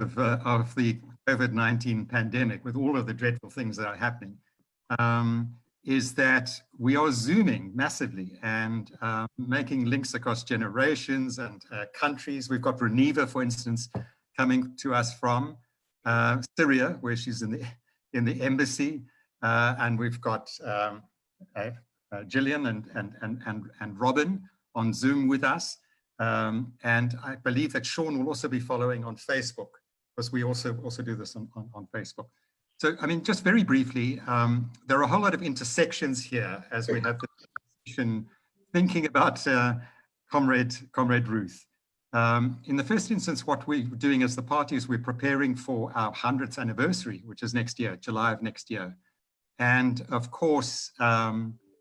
of the COVID-19 pandemic, with all of the dreadful things that are happening, is that we are Zooming massively and making links across generations and countries. We've got Reneva, for instance, coming to us from Syria, where she's in the embassy, and we've got Gillian and Robin on Zoom with us, and I believe that Sean will also be following on Facebook, because we also do this on Facebook. So, I mean, just very briefly, there are a whole lot of intersections here as we have the discussion thinking about Comrade Ruth. In the first instance, what we're doing as the party is we're preparing for our 100th anniversary, which is next year, July of next year. And of course,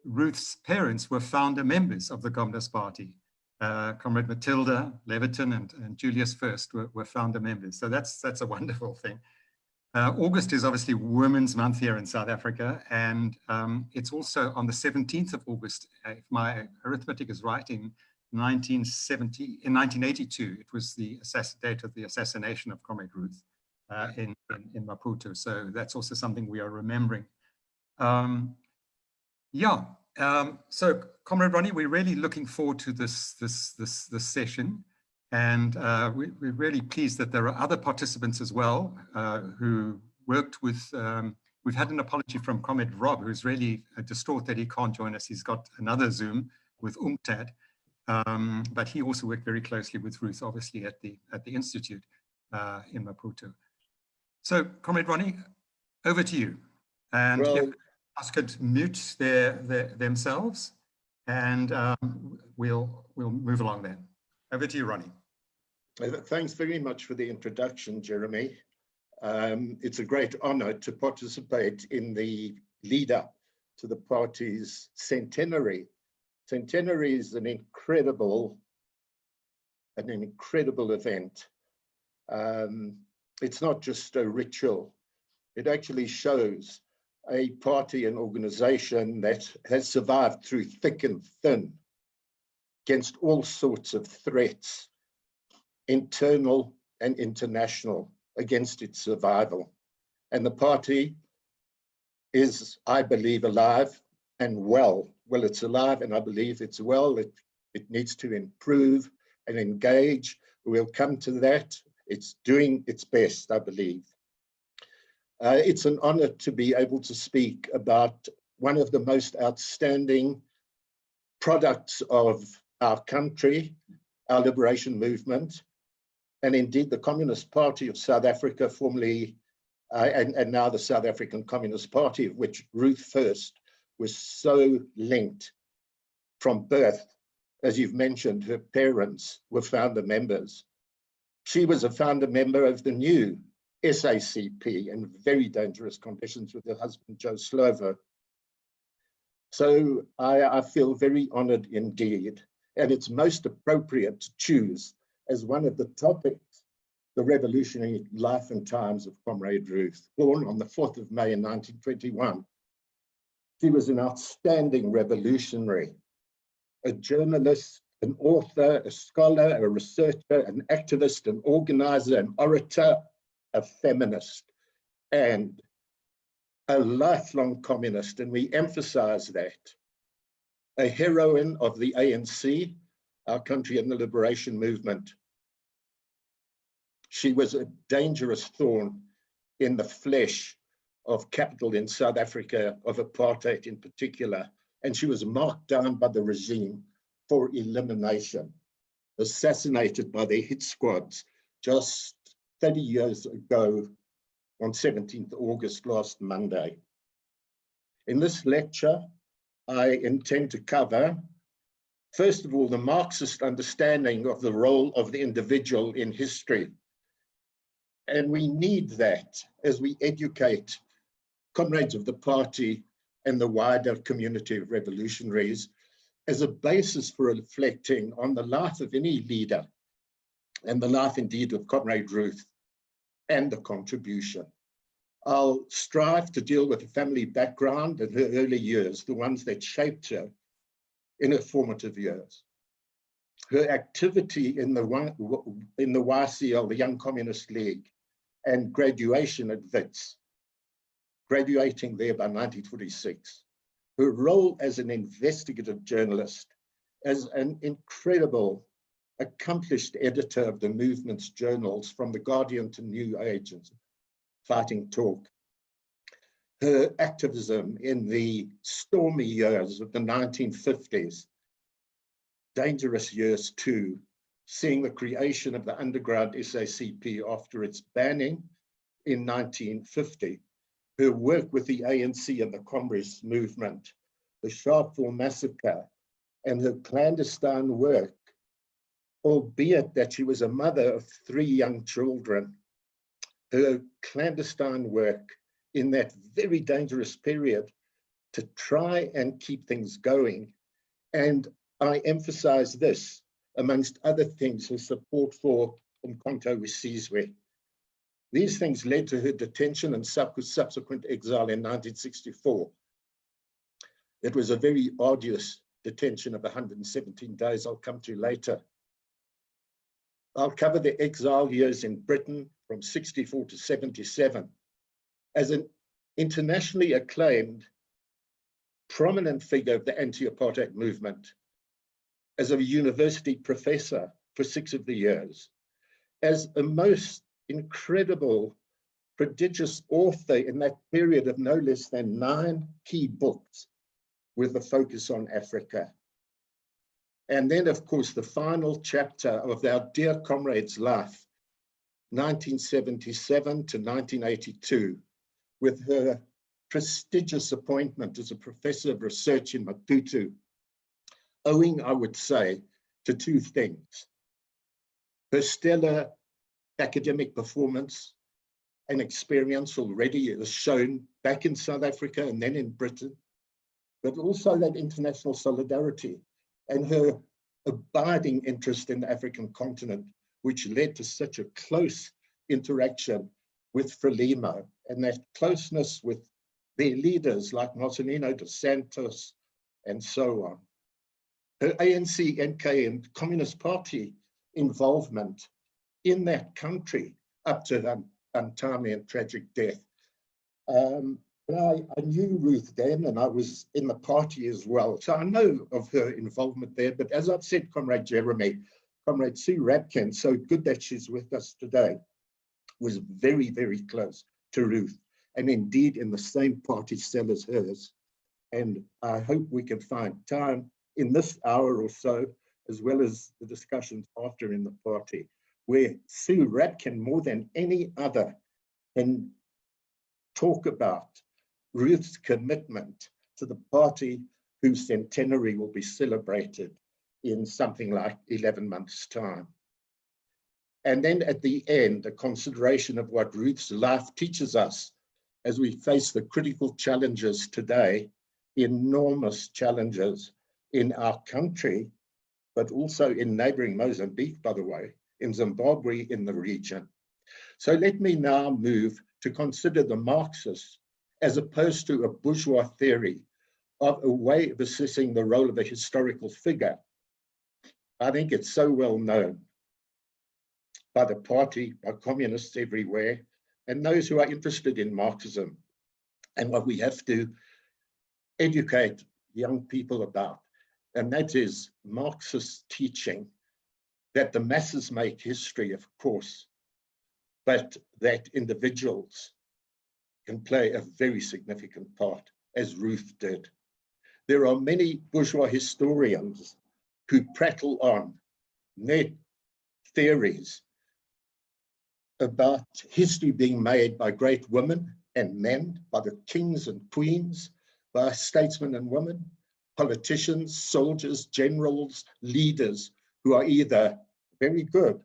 Ruth's parents were founder members of the Communist Party. Comrade Matilda Leviton and Julius First were founder members. So that's a wonderful thing. August is obviously Women's Month here in South Africa, and it's also on the 17th of August, if my arithmetic is right, in 1982, it was the date of the assassination of Comrade Ruth in Maputo. So that's also something we are remembering. So Comrade Ronnie, we're really looking forward to this session. And we're really pleased that there are other participants as well who worked with, we've had an apology from Comrade Rob, who's really distraught that he can't join us. He's got another Zoom with UNCTAD, but he also worked very closely with Ruth, obviously, at the Institute in Maputo. So, Comrade Ronnie, over to you. And if us could mute themselves, and we'll move along then. Over to you, Ronnie. Thanks very much for the introduction, Jeremy. It's a great honor to participate in the lead up to the party's centenary. Centenary is an incredible event. It's not just a ritual. It actually shows a party and organization that has survived through thick and thin against all sorts of threats, internal and international, against its survival. And the party is, I believe, alive and well. Well, it's alive and I believe it's well. It needs to improve and engage. We'll come to that. It's doing its best, I believe. It's an honor to be able to speak about one of the most outstanding products of our country, our liberation movement, and indeed the Communist Party of South Africa, formerly, and now the South African Communist Party, of which Ruth First was so linked from birth. As you've mentioned, her parents were founder members. She was a founder member of the new SACP in very dangerous conditions with her husband, Joe Slovo. So I feel very honored indeed. And it's most appropriate to choose as one of the topics, the revolutionary life and times of Comrade Ruth, born on the 4th of May in 1921. She was an outstanding revolutionary, a journalist, an author, a scholar, a researcher, an activist, an organizer, an orator, a feminist, and a lifelong communist, and we emphasize that. A heroine of the ANC, our country and the liberation movement. She was a dangerous thorn in the flesh of capital in South Africa, of apartheid in particular, and she was marked down by the regime for elimination, assassinated by their hit squads just 30 years ago on 17th August last Monday. In this lecture, I intend to cover, first of all, the Marxist understanding of the role of the individual in history. And we need that as we educate comrades of the party and the wider community of revolutionaries as a basis for reflecting on the life of any leader and the life indeed of Comrade Ruth and the contribution. I'll strive to deal with the family background and her early years, the ones that shaped her in her formative years. Her activity in the YCL, the Young Communist League, and graduation at Wits, graduating there by 1946. Her role as an investigative journalist, as an incredible, accomplished editor of the movement's journals from The Guardian to New Age and Fighting Talk. Her activism in the stormy years of the 1950s, dangerous years too, seeing the creation of the underground SACP after its banning in 1950, her work with the ANC and the Communist movement, the Sharpeville massacre, and her clandestine work, albeit that she was a mother of 3 young children, her clandestine work in that very dangerous period to try and keep things going. And I emphasize this, amongst other things, her support for Umkhonto we Sizwe. These things led to her detention and subsequent exile in 1964. It was a very arduous detention of 117 days, I'll come to later. I'll cover the exile years in Britain from 64 to 77. As an internationally acclaimed, prominent figure of the anti-apartheid movement, as a university professor for 6 of the years, as a most incredible, prodigious author in that period of no less than 9 key books with a focus on Africa. And then, of course, the final chapter of our dear comrade's life, 1977 to 1982, with her prestigious appointment as a professor of research in Maputo, owing, I would say, to 2 things: her stellar academic performance and experience already as shown back in South Africa and then in Britain, but also that international solidarity and her abiding interest in the African continent, which led to such a close interaction with Frelimo, and that closeness with their leaders like Marcelino dos Santos and so on. Her ANC, NK and Communist Party involvement in that country up to her untimely and tragic death. I knew Ruth then, and I was in the party as well, so I know of her involvement there. But as I've said, Comrade Jeremy, Comrade Sue Rapkin, so good that she's with us today, was very, very close to Ruth, and indeed in the same party cell as hers. And I hope we can find time in this hour or so, as well as the discussions after in the party, where Sue Rapkin, more than any other, can talk about Ruth's commitment to the party whose centenary will be celebrated in something like 11 months' time. And then at the end, a consideration of what Ruth's life teaches us as we face the critical challenges today, enormous challenges in our country, but also in neighboring Mozambique, by the way, in Zimbabwe, in the region. So let me now move to consider the Marxists as opposed to a bourgeois theory of a way of assessing the role of a historical figure. I think it's so well known by the party, by communists everywhere, and those who are interested in Marxism, and what we have to educate young people about, and that is Marxist teaching that the masses make history, of course, but that individuals can play a very significant part, as Ruth did. There are many bourgeois historians who prattle on their theories about history being made by great women and men, by the kings and queens, by statesmen and women, politicians, soldiers, generals, leaders who are either very good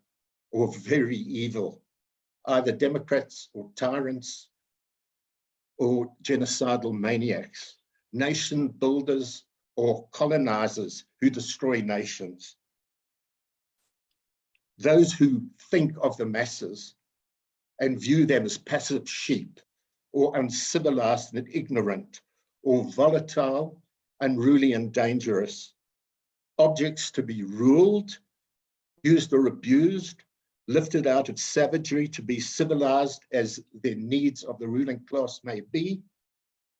or very evil, either democrats or tyrants or genocidal maniacs, nation builders or colonizers who destroy nations. Those who think of the masses and view them as passive sheep or uncivilized and ignorant or volatile, unruly and dangerous, objects to be ruled, used or abused, lifted out of savagery to be civilized as their needs of the ruling class may be,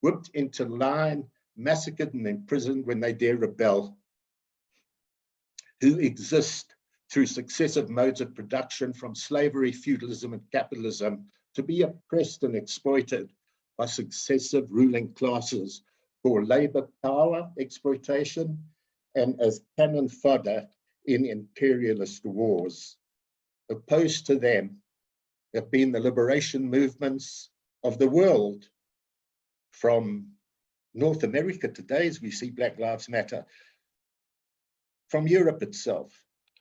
whipped into line, massacred and imprisoned when they dare rebel, who exist through successive modes of production from slavery, feudalism, and capitalism to be oppressed and exploited by successive ruling classes for labor power exploitation and as cannon fodder in imperialist wars. Opposed to them have been the liberation movements of the world, from North America today, as we see Black Lives Matter, from Europe itself,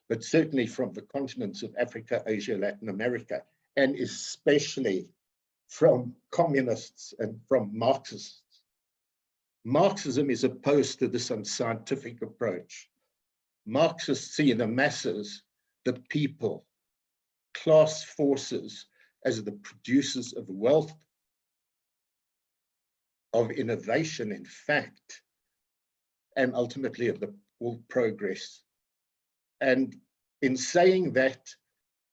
but certainly from the continents of Africa, Asia, Latin America, and especially from communists and from Marxists. Marxism is opposed to this unscientific approach. Marxists see the masses, the people, class forces as the producers of wealth, of innovation, in fact, and ultimately of the all progress. And in saying that,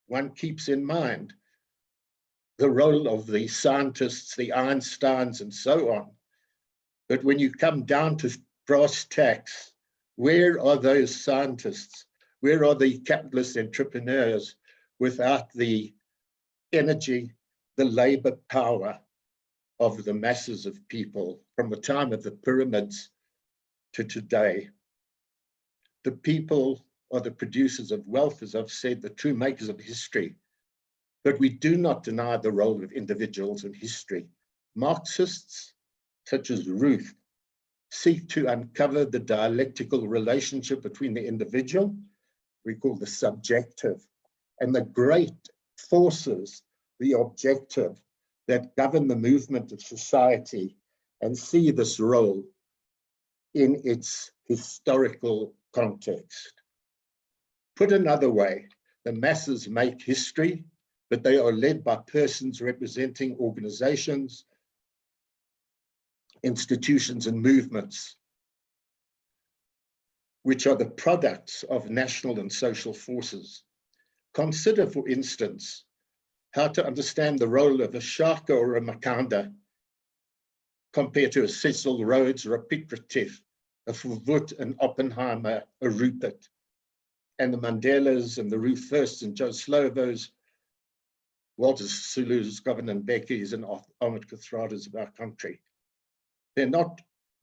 one keeps in mind the role of the scientists, the Einsteins, and so on. But when you come down to brass tacks, where are those scientists? Where are the capitalist entrepreneurs without the energy, the labor power of the masses of people from the time of the pyramids to today? The people are the producers of wealth, as I've said, the true makers of history. But we do not deny the role of individuals in history. Marxists, such as Ruth, seek to uncover the dialectical relationship between the individual, we call the subjective, and the great forces, the objective, that govern the movement of society, and see this role in its historical context. Put another way, the masses make history, but they are led by persons representing organizations, institutions, and movements, which are the products of national and social forces. Consider, for instance, how to understand the role of a Shaka or a Makanda compared to a Cecil Rhodes or a Pikrativ, a Verwoerd, an Oppenheimer, a Rupert, and the Mandelas and the Ruth Firsts and Joe Slovos, Walter Sisulu's, Govan Mbeki's, and Ahmed Kathrada's of our country. There are not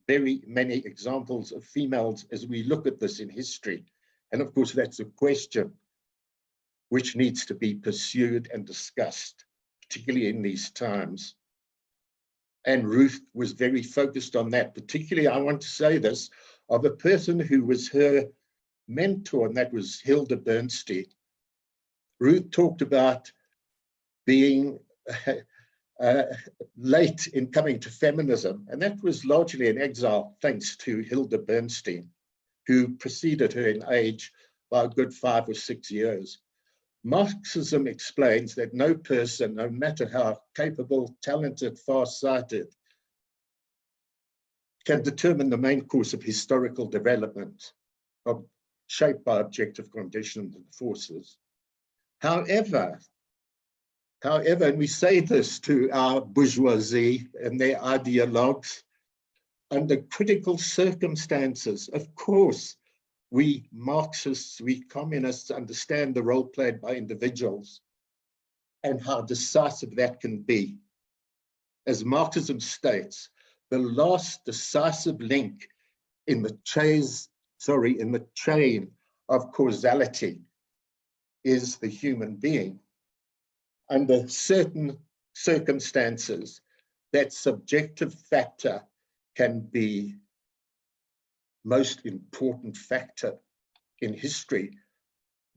very many examples of females as we look at this in history. And of course, that's a question which needs to be pursued and discussed, particularly in these times. And Ruth was very focused on that. Particularly, I want to say this, of a person who was her mentor, and that was Hilda Bernstein. Ruth talked about being late in coming to feminism, and that was largely in exile thanks to Hilda Bernstein, who preceded her in age by a good 5 or 6 years. Marxism explains that no person, no matter how capable, talented, far-sighted, can determine the main course of historical development, shaped by objective conditions and forces. However, and we say this to our bourgeoisie and their ideologues, under critical circumstances, of course, we Marxists, we communists understand the role played by individuals and how decisive that can be. As Marxism states, the last decisive link in the chain of causality is the human being. Under certain circumstances, that subjective factor can be most important factor in history.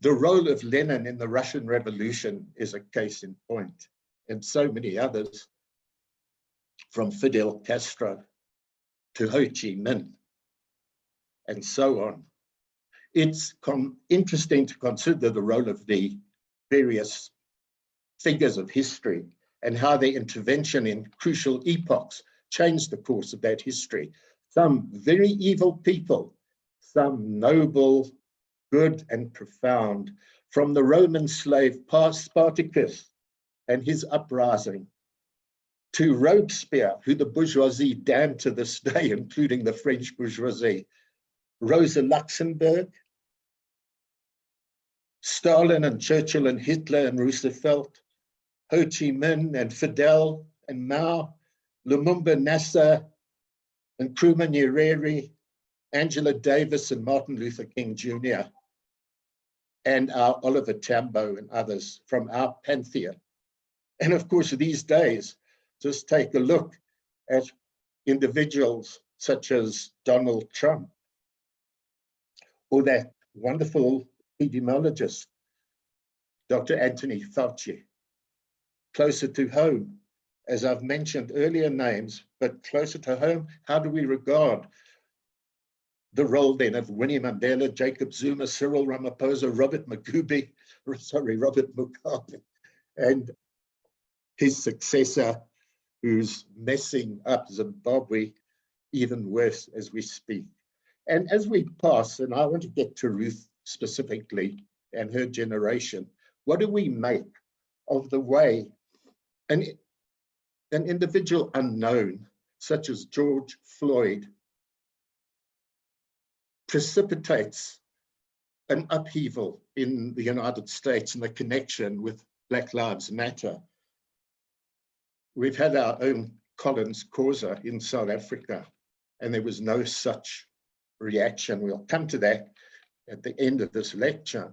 The role of Lenin in the Russian Revolution is a case in point, and so many others, from Fidel Castro to Ho Chi Minh, and so on. It's interesting to consider the role of the various figures of history and how their intervention in crucial epochs changed the course of that history. Some very evil people, some noble, good, and profound, from the Roman slave Spartacus and his uprising, to Robespierre, who the bourgeoisie damned to this day, including the French bourgeoisie, Rosa Luxemburg, Stalin and Churchill and Hitler and Roosevelt, Ho Chi Minh and Fidel and Mao, Lumumba Nasser and Nkrumah Nyerere, Angela Davis and Martin Luther King Jr., and our Oliver Tambo and others from our pantheon. And of course, these days, just take a look at individuals such as Donald Trump, or that wonderful epidemiologist, Dr. Anthony Fauci. Closer to home, as I've mentioned earlier names, but closer to home, how do we regard the role then of Winnie Mandela, Jacob Zuma, Cyril Ramaphosa, Robert Mugabe, and his successor, who's messing up Zimbabwe even worse as we speak. And as we pass, and I want to get to Ruth specifically and her generation, what do we make of the way an individual unknown, such as George Floyd, precipitates an upheaval in the United States and the connection with Black Lives Matter? We've had our own Collins Causa in South Africa, and there was no such reaction. We'll come to that at the end of this lecture.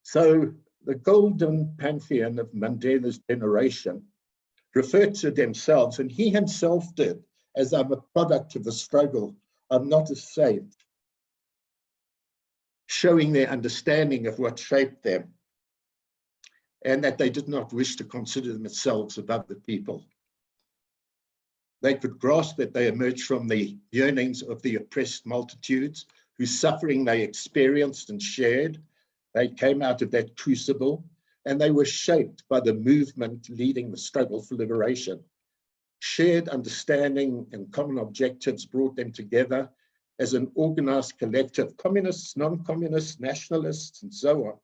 So the golden pantheon of Mandela's generation referred to themselves, and he himself did, as I'm a product of the struggle, I'm not a saint, showing their understanding of what shaped them, and that they did not wish to consider themselves above the people. They could grasp that they emerged from the yearnings of the oppressed multitudes whose suffering they experienced and shared. They came out of that crucible, and they were shaped by the movement leading the struggle for liberation. Shared understanding and common objectives brought them together as an organized collective, communists, non-communists, nationalists, and so on,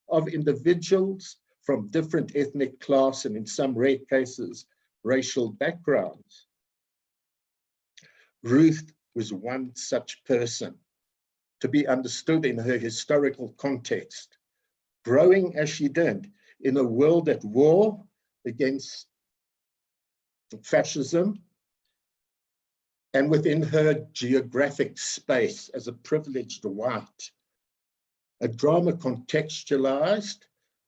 of individuals from different ethnic class and in some rare cases, racial backgrounds. Ruth was one such person, to be understood in her historical context, growing as she did in a world at war against fascism, and within her geographic space as a privileged white, a drama contextualized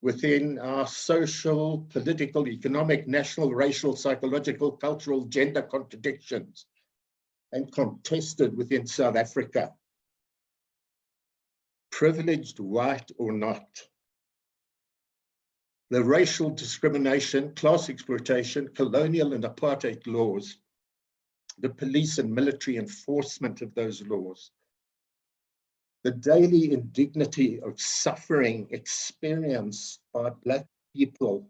within our social, political, economic, national, racial, psychological, cultural, gender contradictions, and contested within South Africa. Privileged white or not. The racial discrimination, class exploitation, colonial and apartheid laws, the police and military enforcement of those laws, the daily indignity of suffering experienced by Black people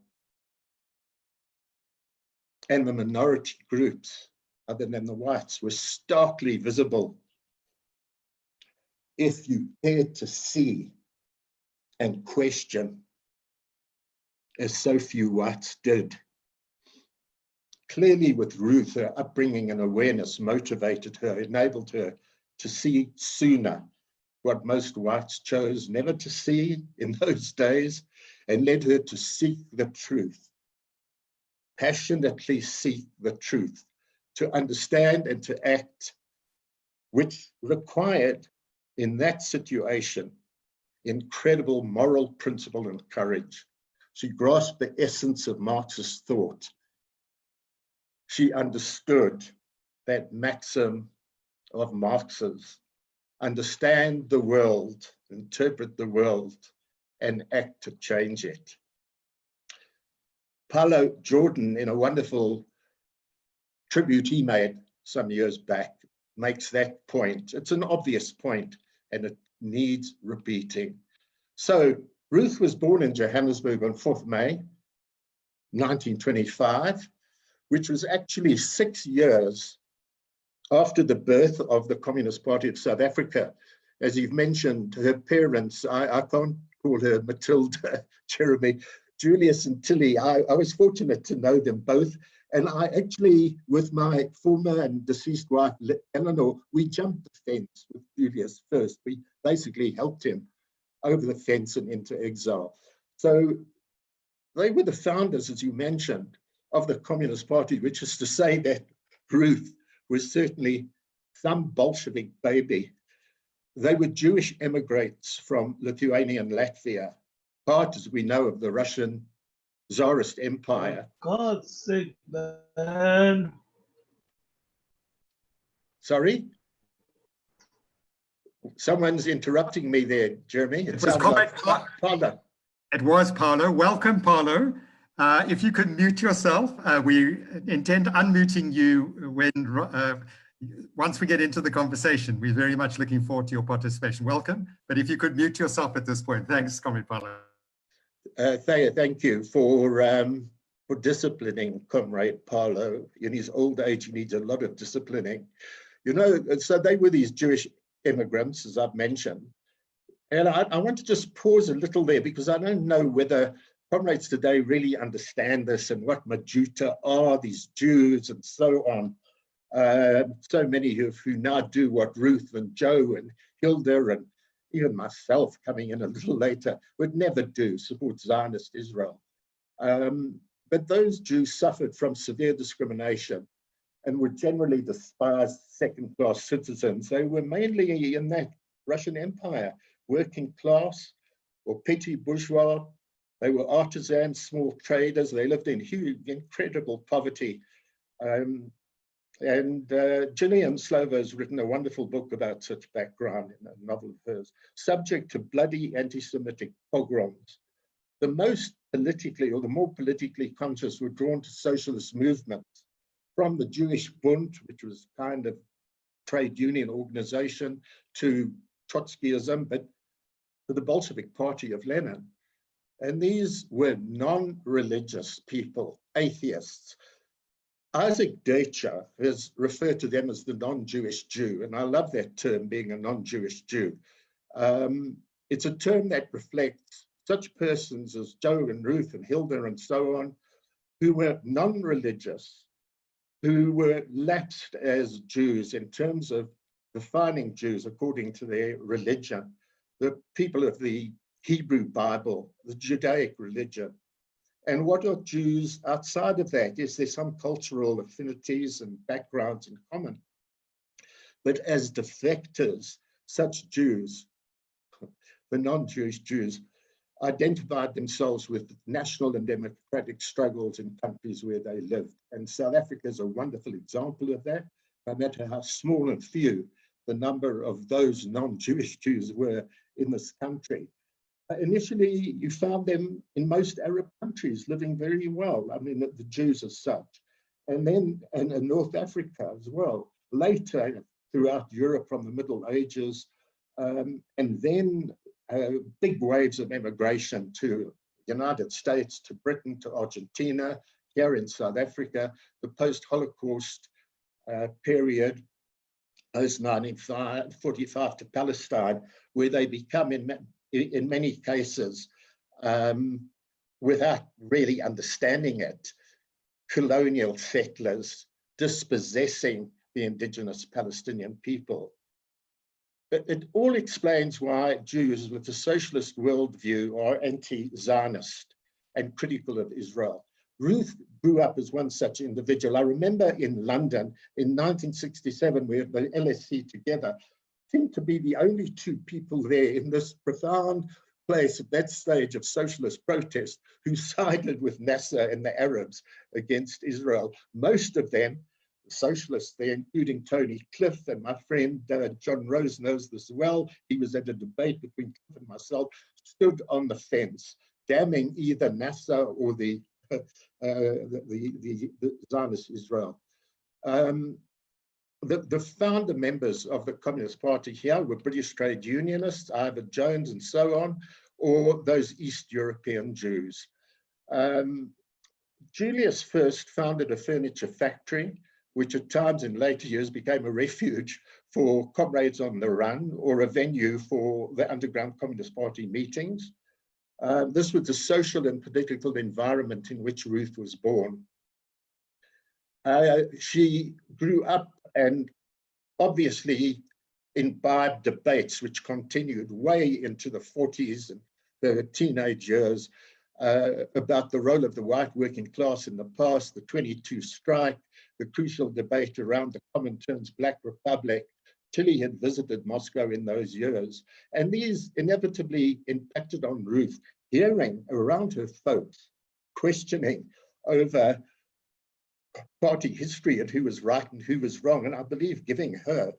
and the minority groups other than the whites were starkly visible if you cared to see and question, as so few whites did. Clearly with Ruth, her upbringing and awareness motivated her, enabled her to see sooner what most whites chose never to see in those days, and led her to seek the truth, passionately seek the truth, to understand and to act, which required in that situation incredible moral principle and courage. She grasped the essence of Marxist thought. She understood that maxim of Marx's: understand the world, interpret the world, and act to change it. Paulo Jordan, in a wonderful tribute he made some years back, makes that point. It's an obvious point, and it needs repeating. So Ruth was born in Johannesburg on 4th May, 1925, which was actually 6 years after the birth of the Communist Party of South Africa. As you've mentioned, her parents, I can't call her Matilda, Jeremy, Julius and Tilly. I was fortunate to know them both. And I actually, with my former and deceased wife, Eleanor, we jumped the fence with Julius first. We basically helped him over the fence and into exile. So they were the founders, as you mentioned, of the Communist Party, which is to say that Ruth was certainly some Bolshevik baby. They were Jewish immigrants from Lithuania and Latvia, part, as we know, of the Russian Tsarist Empire. For God's sake, man. Sorry? Someone's interrupting me there, Jeremy. It was Paolo. It was Paolo. Welcome, Paolo. If you could mute yourself, we intend unmuting you when once we get into the conversation. We're very much looking forward to your participation. Welcome. But if you could mute yourself at this point. Thanks, Comrade Paolo. Thank you for disciplining Comrade Paolo. In his old age, he needs a lot of disciplining. You know, so they were these Jewish immigrants, as I've mentioned. And I want to just pause a little there because I don't know whether comrades today really understand this and what Majuta are, these Jews and so on. So many who now do what Ruth and Joe and Hilda and even myself coming in a little later would never do, support Zionist Israel. But those Jews suffered from severe discrimination and were generally despised second-class citizens. They were mainly in that Russian Empire, working class or petty bourgeois. They were artisans, small traders. They lived in huge, incredible poverty. Gillian Slovo has written a wonderful book about such background in a novel of hers, subject to bloody anti-Semitic pogroms. The most politically, or the more politically conscious, were drawn to socialist movements, from the Jewish Bund, which was kind of trade union organization, to Trotskyism, but to the Bolshevik Party of Lenin. And these were non-religious people, atheists. Isaac Deutscher has referred to them as the non-Jewish Jew, and I love that term, being a non-Jewish Jew. It's a term that reflects such persons as Joe and Ruth and Hilda and so on, who were non-religious, who were lapsed as Jews in terms of defining Jews according to their religion, the people of the Hebrew Bible, the Judaic religion. And what are Jews outside of that? Is there some cultural affinities and backgrounds in common? But as defectors, such Jews, the non-Jewish Jews, identified themselves with national and democratic struggles in countries where they lived. And South Africa is a wonderful example of that, no matter how small and few the number of those non-Jewish Jews were in this country. Initially, you found them in most Arab countries living very well. I mean, the Jews as such. And then in North Africa as well. Later, throughout Europe from the Middle Ages, and then big waves of immigration to the United States, to Britain, to Argentina, here in South Africa, the post-Holocaust period, post-1945 to Palestine, where they become, in many cases, without really understanding it, colonial settlers dispossessing the indigenous Palestinian people. It all explains why Jews with a socialist worldview are anti-Zionist and critical of Israel. Ruth grew up as one such individual. I remember in London in 1967, we had the LSC together, seemed to be the only two people there in this profound place at that stage of socialist protest who sided with Nasser and the Arabs against Israel. Most of them, socialists there, including Tony Cliff, and my friend John Rose knows this well. He was at a debate between Cliff and myself, stood on the fence, damning either Nasser or the Zionist Israel. The founder members of the Communist Party here were British trade unionists, Ivor Jones and so on, or those East European Jews. Julius first founded a furniture factory, which at times in later years became a refuge for comrades on the run or a venue for the underground Communist Party meetings. This was the social and political environment in which Ruth was born. She grew up and obviously imbibed debates which continued way into the 40s and the teenage years about the role of the white working class in the past, the 22 strike, the crucial debate around the Comintern's Black Republic. Tilly had visited Moscow in those years, and these inevitably impacted on Ruth, hearing around her folks questioning over party history and who was right and who was wrong, and I believe giving her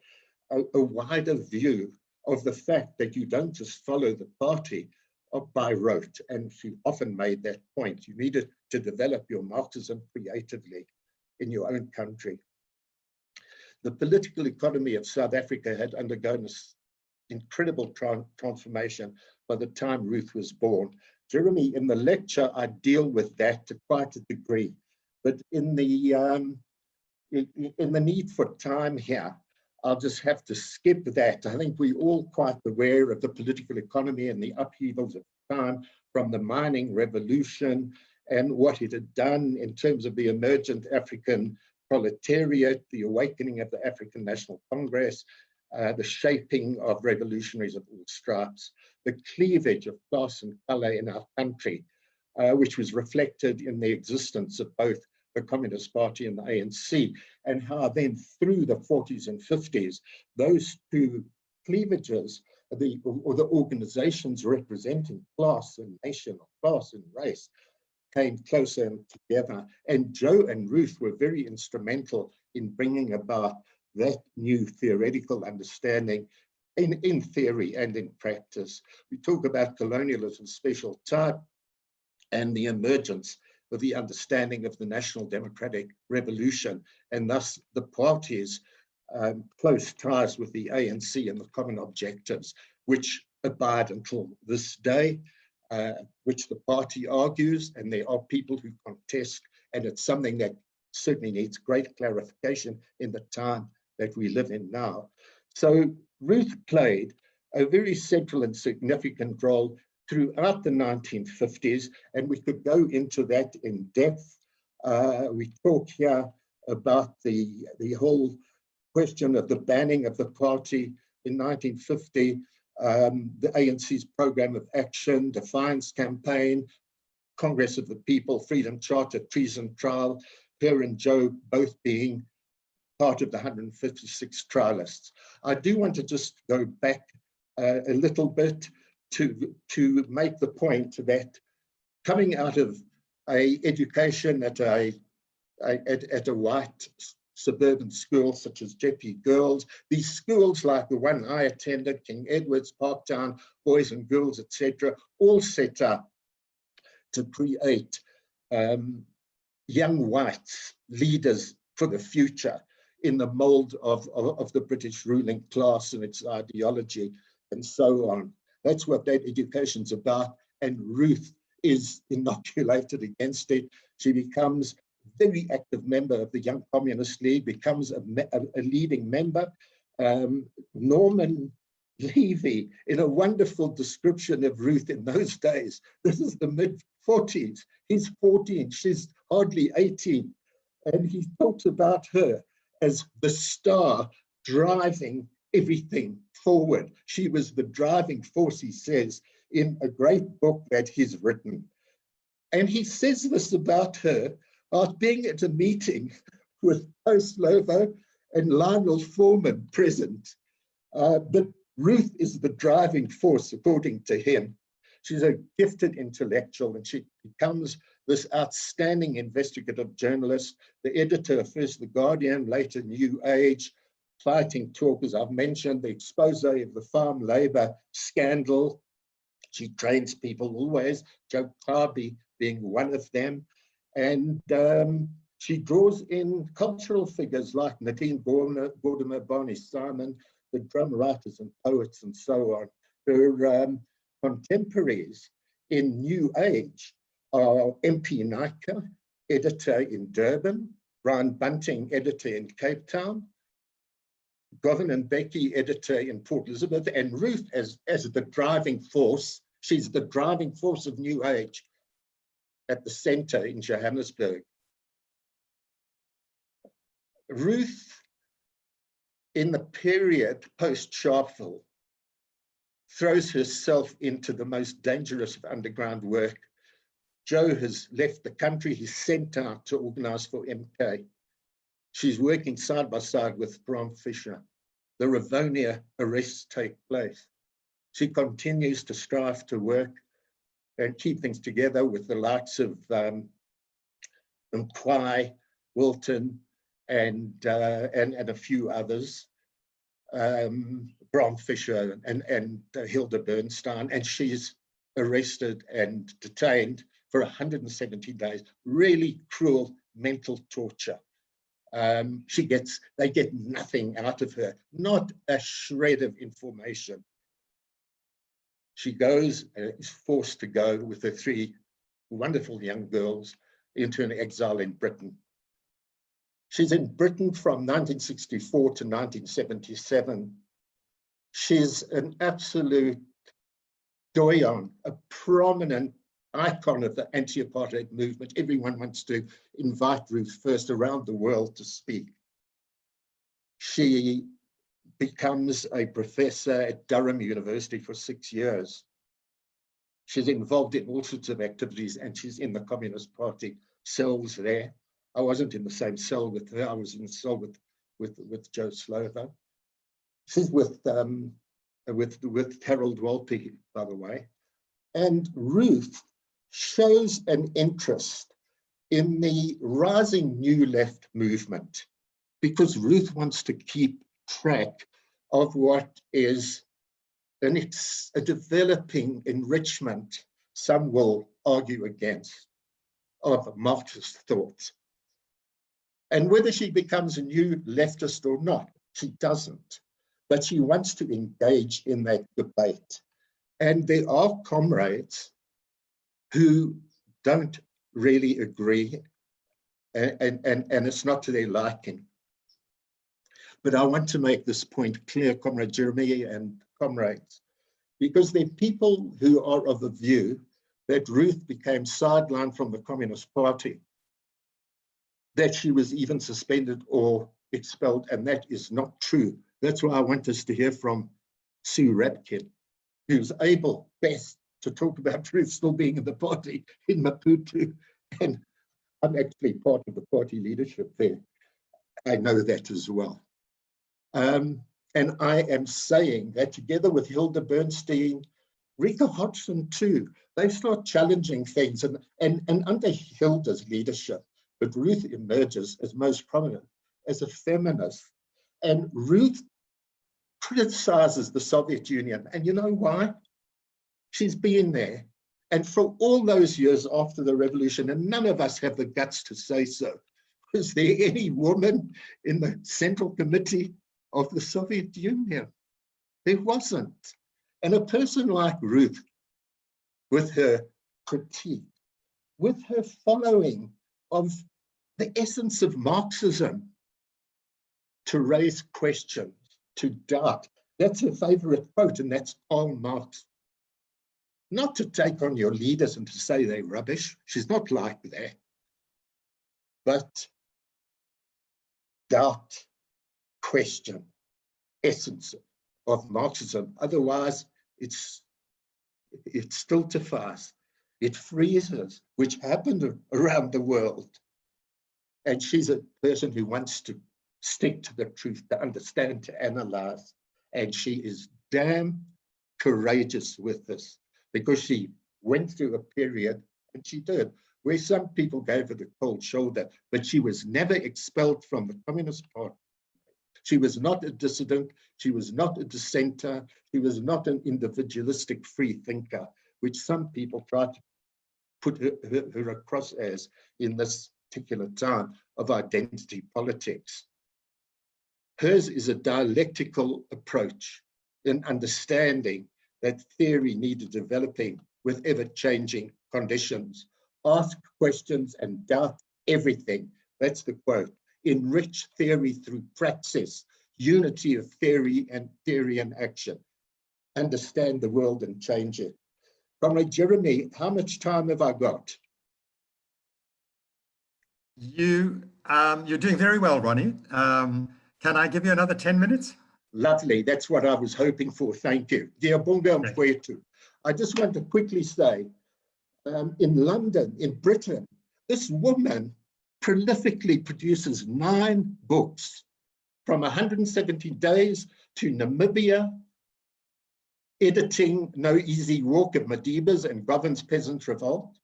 a wider view of the fact that you don't just follow the party by rote, and she often made that point. You needed to develop your Marxism creatively in your own country. The political economy of South Africa had undergone this incredible transformation by the time Ruth was born. Jeremy, in the lecture, I deal with that to quite a degree, but in the need for time here, I'll just have to skip that. I think we're all quite aware of the political economy and the upheavals of time, from the mining revolution and what it had done in terms of the emergent African proletariat, the awakening of the African National Congress, the shaping of revolutionaries of all stripes, the cleavage of class and color in our country, which was reflected in the existence of both the Communist Party and the ANC, and how then through the 40s and 50s, those two cleavages, the organizations representing class and nation, or class and race, came closer and together. And Joe and Ruth were very instrumental in bringing about that new theoretical understanding in theory and in practice. We talk about colonialism, special type, and the emergence of the understanding of the National Democratic Revolution, and thus the party's close ties with the ANC and the common objectives, which abide until this day, which the party argues, and there are people who contest, and it's something that certainly needs great clarification in the time that we live in now. So Ruth played a very central and significant role throughout the 1950s, and we could go into that in depth. We talk here about the whole question of the banning of the party in 1950, the ANC's program of action, Defiance Campaign, Congress of the People, Freedom Charter, Treason Trial, her and Joe both being part of the 156 trialists. I do want to just go back a little bit to make the point that coming out of an education at a white suburban school such as Jeppe Girls, these schools like the one I attended, King Edward's, Parktown, Boys and Girls, etc., all set up to create young white leaders for the future in the mold of the British ruling class and its ideology and so on. That's what that education's about, and Ruth is inoculated against it. She becomes a very active member of the Young Communist League, becomes a leading member. Norman Levy, in a wonderful description of Ruth in those days, this is the mid-40s, he's 14, she's hardly 18, and he talks about her as the star driving everything forward. She was the driving force, he says, in a great book that he's written. And he says this about her after being at a meeting with Post Lovo and Lionel Foreman present. But Ruth is the driving force, according to him. She's a gifted intellectual, and she becomes this outstanding investigative journalist, the editor of first The Guardian, later New Age, Fighting Talk, as I've mentioned, the expose of the farm labor scandal. She trains people always, Joe Carby being one of them. And she draws in cultural figures like Nadine Gordimer, Barney Simon, the drum writers and poets and so on. Her contemporaries in New Age are MP Nika, editor in Durban, Brian Bunting, editor in Cape Town, Govin and Becky, editor in Port Elizabeth, and Ruth as the driving force She's the driving force of New Age at the center in Johannesburg. Ruth, in the period post-Sharpeville, throws herself into the most dangerous of underground work. Joe has left the country. He's sent out to organize for MK. She's working side by side with Bram Fischer. The Rivonia arrests take place. She continues to strive to work and keep things together with the likes of Mkwai, Wilton, and a few others, Bram Fischer and Hilda Bernstein, and she's arrested and detained for 170 days. Really cruel mental torture. They get nothing out of her, not a shred of information. She goes, is forced to go with her 3 wonderful young girls into an exile in Britain. She's in Britain from 1964 to 1977. She's an absolute doyen, a prominent icon of the anti-apartheid movement. Everyone wants to invite Ruth first around the world to speak. She becomes a professor at Durham University for 6 years. She's involved in all sorts of activities, and she's in the Communist Party cells there. I wasn't in the same cell with her. I was in the cell with Joe Slovo. She's with Harold Walpe, by the way. And Ruth shows an interest in the rising New Left movement because Ruth wants to keep track of what is a developing enrichment, some will argue against, of Marxist thought. And whether she becomes a new leftist or not, she doesn't. But she wants to engage in that debate. And there are comrades who don't really agree, and it's not to their liking. But I want to make this point clear, Comrade Jeremy and comrades, because there are people who are of the view that Ruth became sidelined from the Communist Party, that she was even suspended or expelled, and that is not true. That's why I want us to hear from Sue Rapkin, who's able best to talk about Ruth still being in the party in Maputo. And I'm actually part of the party leadership there. I know that as well. And I am saying that together with Hilda Bernstein, Rika Hodgson too, they start challenging things. And under Hilda's leadership, but Ruth emerges as most prominent as a feminist. And Ruth criticizes the Soviet Union. And you know why? She's been there. And for all those years after the revolution, and none of us have the guts to say so, was there any woman in the Central Committee of the Soviet Union? There wasn't. And a person like Ruth, with her critique, with her following of the essence of Marxism, to raise questions, to doubt. That's her favorite quote, and that's Karl Marx. Not to take on your leaders and to say they're rubbish. She's not like that. But doubt, question, essence of Marxism. Otherwise, it stultifies, it freezes, which happened around the world. And she's a person who wants to stick to the truth, to understand, to analyze. And she is damn courageous with this, because she went through a period, and she did, where some people gave her the cold shoulder, but she was never expelled from the Communist Party. She was not a dissident. She was not a dissenter. She was not an individualistic free thinker, which some people try to put her across as in this particular time of identity politics. Hers is a dialectical approach in understanding that theory needed developing with ever-changing conditions. Ask questions and doubt everything. That's the quote. Enrich theory through praxis, unity of theory and action. Understand the world and change it. Comrade Jeremy, how much time have I got? You're doing very well, Ronnie. Can I give you another 10 minutes? Lovely. That's what I was hoping for. Thank you. Diabonga mfowethu. I just want to quickly say, in London, in Britain, this woman prolifically produces 9 books, from 170 Days to Namibia, editing No Easy Walk of Madibas and Govin's Peasant Revolt,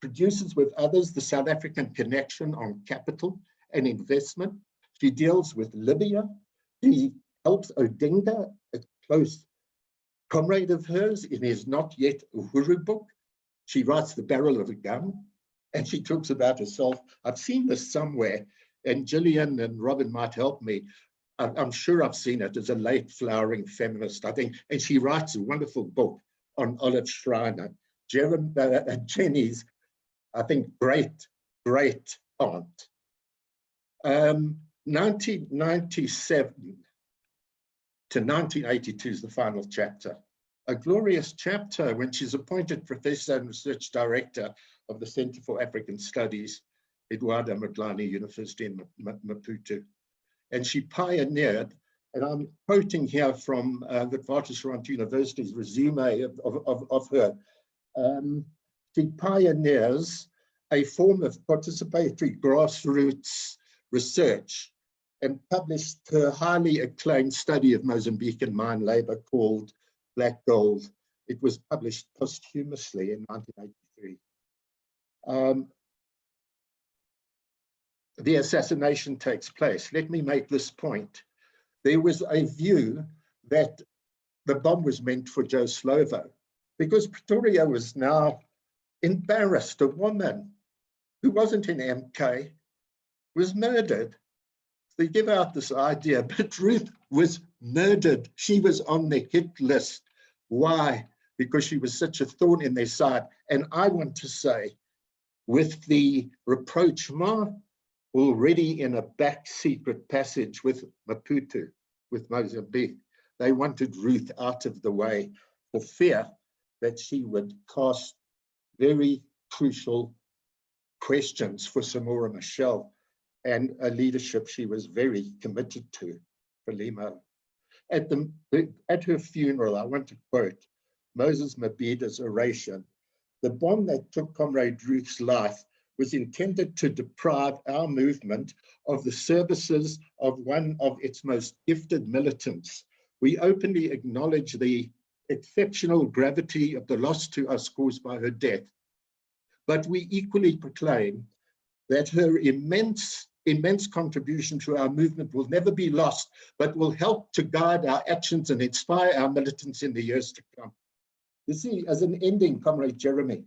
produces with others the South African Connection on Capital and Investment. She deals with Libya. She helps Odinga, a close comrade of hers, in his Not Yet Uhuru book. She writes The Barrel of a Gun, and she talks about herself. I've seen this somewhere, and Gillian and Robin might help me. I'm sure I've seen it as a late flowering feminist, I think, and she writes a wonderful book on Olive Schreiner, Jenny's, I think, great aunt. 1997 to 1982 is the final chapter. A glorious chapter when she's appointed Professor and Research Director of the Center for African Studies, Eduardo Mondlane University in Maputo. And she pioneered, and I'm quoting here from the Witwatersrand University's resume of her. She pioneers a form of participatory grassroots research and published her highly acclaimed study of Mozambican mine labor called Black Gold. It was published posthumously in 1983. The assassination takes place. Let me make this point. There was a view that the bomb was meant for Joe Slovo because Pretoria was now embarrassed. A woman who wasn't in MK was murdered. They give out this idea, but Ruth was murdered. She was on the hit list. Why? Because she was such a thorn in their side. And I want to say, with the rapprochement already in a back secret passage with Maputo, with Mozambique, they wanted Ruth out of the way for fear that she would cast very crucial questions for Samora Machel and a leadership she was very committed to, Frelimo. At her funeral, I want to quote Moses Mabida's oration. The bomb that took Comrade Ruth's life was intended to deprive our movement of the services of one of its most gifted militants. We openly acknowledge the exceptional gravity of the loss to us caused by her death, but we equally proclaim that her immense contribution to our movement will never be lost, but will help to guide our actions and inspire our militants in the years to come. You see, as an ending, Comrade Jeremy,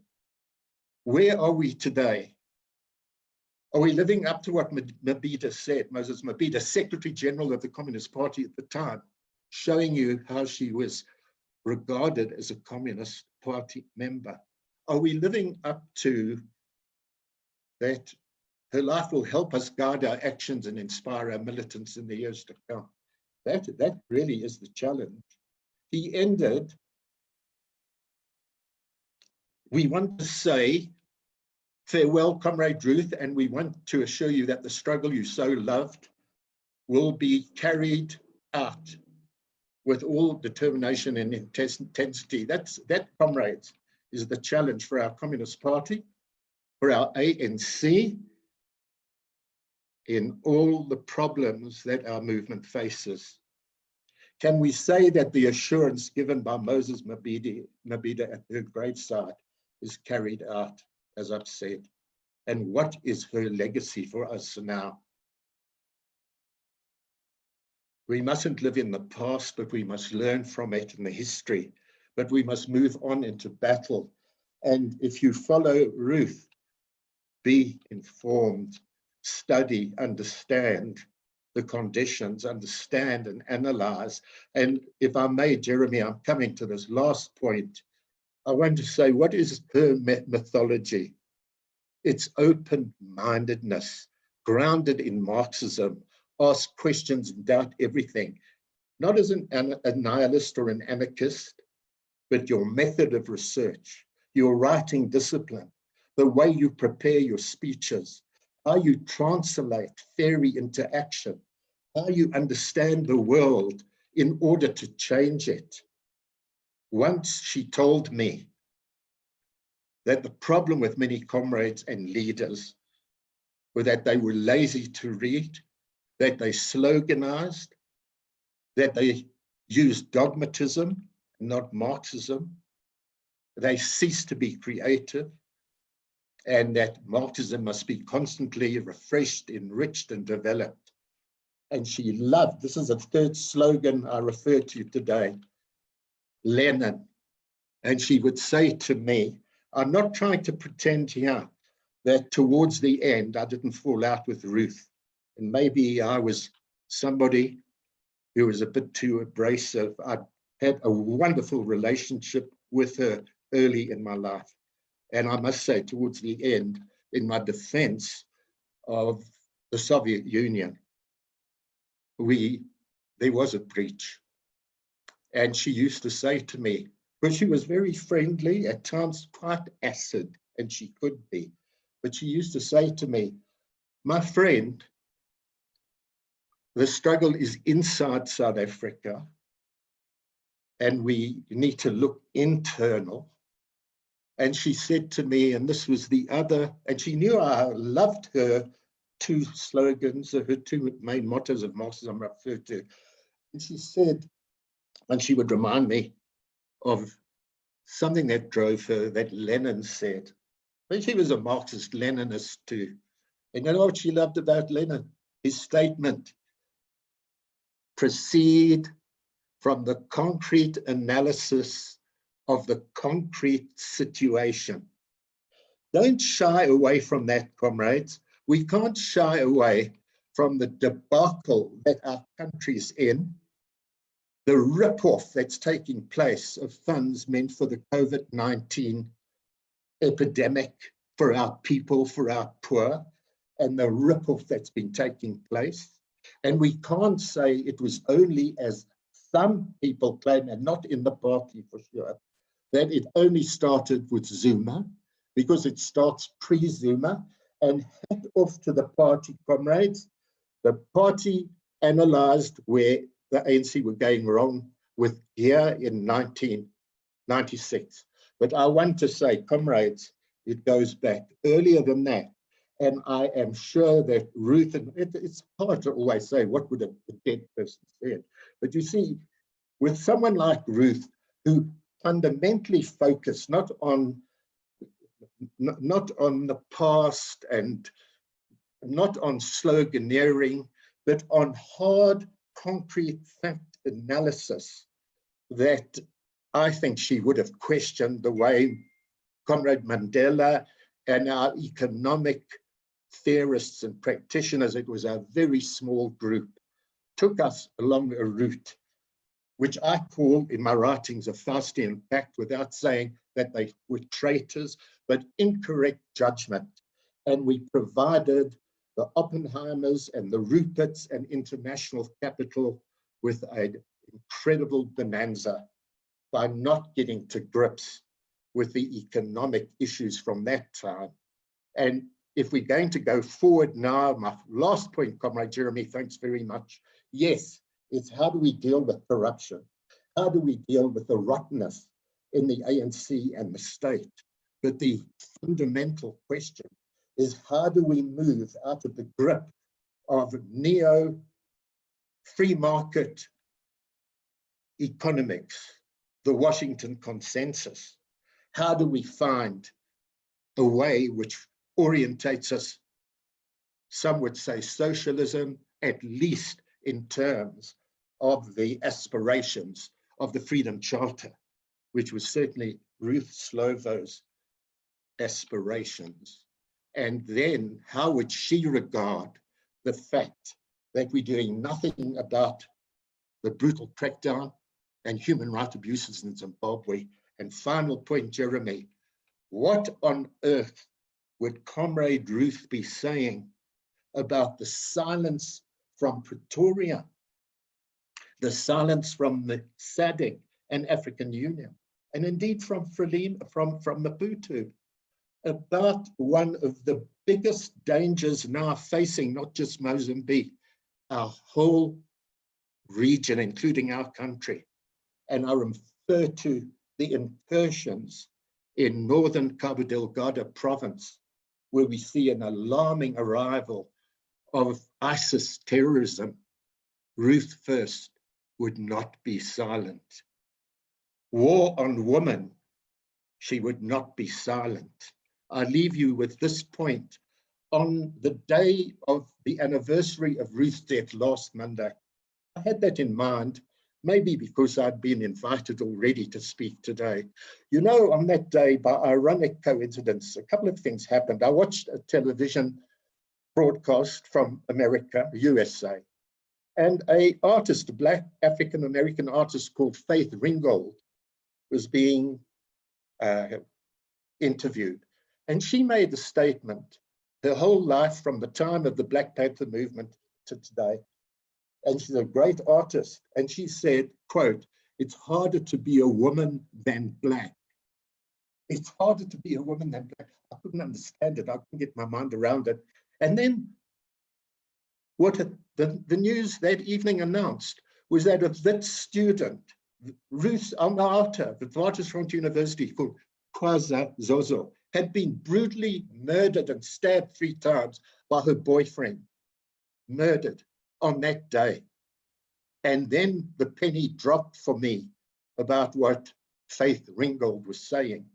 where are we today? Are we living up to what Mabida said, Moses Mabida, Secretary General of the Communist Party at the time, showing you how she was regarded as a Communist Party member? Are we living up to that? Her life will help us guide our actions and inspire our militants in the years to come. That really is the challenge. He ended, we want to say, farewell, Comrade Ruth, and we want to assure you that the struggle you so loved will be carried out with all determination and intensity. That, comrades, is the challenge for our Communist Party, for our ANC, in all the problems that our movement faces. Can we say that the assurance given by Moses Mabida at her graveside is carried out, as I've said? And what is her legacy for us now? We mustn't live in the past, but we must learn from it in the history. But we must move on into battle. And if you follow Ruth, be informed, study, understand the conditions, understand and analyze. And if I may, Jeremy, I'm coming to this last point. I want to say, what is her mythology? It's open-mindedness, grounded in Marxism, ask questions and doubt everything, not as a nihilist or an anarchist, but your method of research, your writing discipline, the way you prepare your speeches, how you translate theory into action, how you understand the world in order to change it. Once she told me that the problem with many comrades and leaders was that they were lazy to read, that they sloganized, that they used dogmatism, not Marxism. They ceased to be creative, and that Marxism must be constantly refreshed, enriched, and developed. And she loved, this is a third slogan I refer to today, Lenin. And she would say to me, I'm not trying to pretend here that towards the end I didn't fall out with Ruth. And maybe I was somebody who was a bit too abrasive. I had a wonderful relationship with her early in my life. And I must say, towards the end, in my defense of the Soviet Union, there was a breach. And she used to say to me, because she was very friendly, at times quite acid, and she could be, but she used to say to me, my friend, the struggle is inside South Africa, and we need to look internal. And she said to me, and this was the other, and she knew I loved her two slogans, her two main mottos of Marxism referred to. And she said, and she would remind me of something that drove her, that Lenin said. When she was a Marxist Leninist too. And you know what she loved about Lenin? His statement, proceed from the concrete analysis of the concrete situation. Don't shy away from that, comrades. We can't shy away from the debacle that our country's in, the rip-off that's taking place of funds meant for the COVID-19 epidemic for our people, for our poor, and the rip-off that's been taking place. And we can't say it was only, as some people claim, and not in the party for sure, that it only started with Zuma, because it starts pre-Zuma. And hat off to the party, comrades. The party analyzed where the ANC were going wrong with here in 1996. But I want to say, comrades, it goes back earlier than that. And I am sure that Ruth, and it's hard to always say what would a dead person said. But you see, with someone like Ruth, who fundamentally focused not on the past and not on sloganeering, but on hard, concrete fact analysis, that I think she would have questioned the way Comrade Mandela and our economic theorists and practitioners, it was a very small group, took us along a route which I call in my writings a Faustian pact, without saying that they were traitors, but incorrect judgment. And we provided the Oppenheimers and the Ruperts and international capital with an incredible bonanza by not getting to grips with the economic issues from that time. And if we're going to go forward now, my last point, Comrade Jeremy, thanks very much. Yes, it's how do we deal with corruption? How do we deal with the rottenness in the ANC and the state? But the fundamental question is, how do we move out of the grip of neo-free market economics, the Washington consensus? How do we find a way which orientates us, some would say socialism, at least in terms of the aspirations of the Freedom Charter, which was certainly Ruth Slovo's aspirations? And then how would she regard the fact that we're doing nothing about the brutal crackdown and human rights abuses in Zimbabwe? And final point, Jeremy, what on earth would Comrade Ruth be saying about the silence from Pretoria, the silence from the SADC and African Union? and indeed from Maputo, about one of the biggest dangers now facing not just Mozambique, our whole region, including our country. And I refer to the incursions in northern Cabo Delgado province, where we see an alarming arrival of ISIS terrorism. Ruth first would not be silent. War on women, she would not be silent. I leave you with this point. On the day of the anniversary of Ruth's death last Monday, I had that in mind, maybe because I'd been invited already to speak today. You know, on that day, by ironic coincidence, a couple of things happened. I watched a television broadcast from America, USA, and an artist, a Black African-American artist called Faith Ringgold, was being interviewed. And she made a statement, her whole life from the time of the Black Panther movement to today. And she's a great artist. And she said, quote, "It's harder to be a woman than Black." It's harder to be a woman than Black. I couldn't understand it. I couldn't get my mind around it. And then what the news that evening announced was that a Wits student, Ruth Alma-Ata, the Witwatersrand University, called Kwaza Zozo, had been brutally murdered and stabbed 3 times by her boyfriend, murdered on that day. And then the penny dropped for me about what Faith Ringgold was saying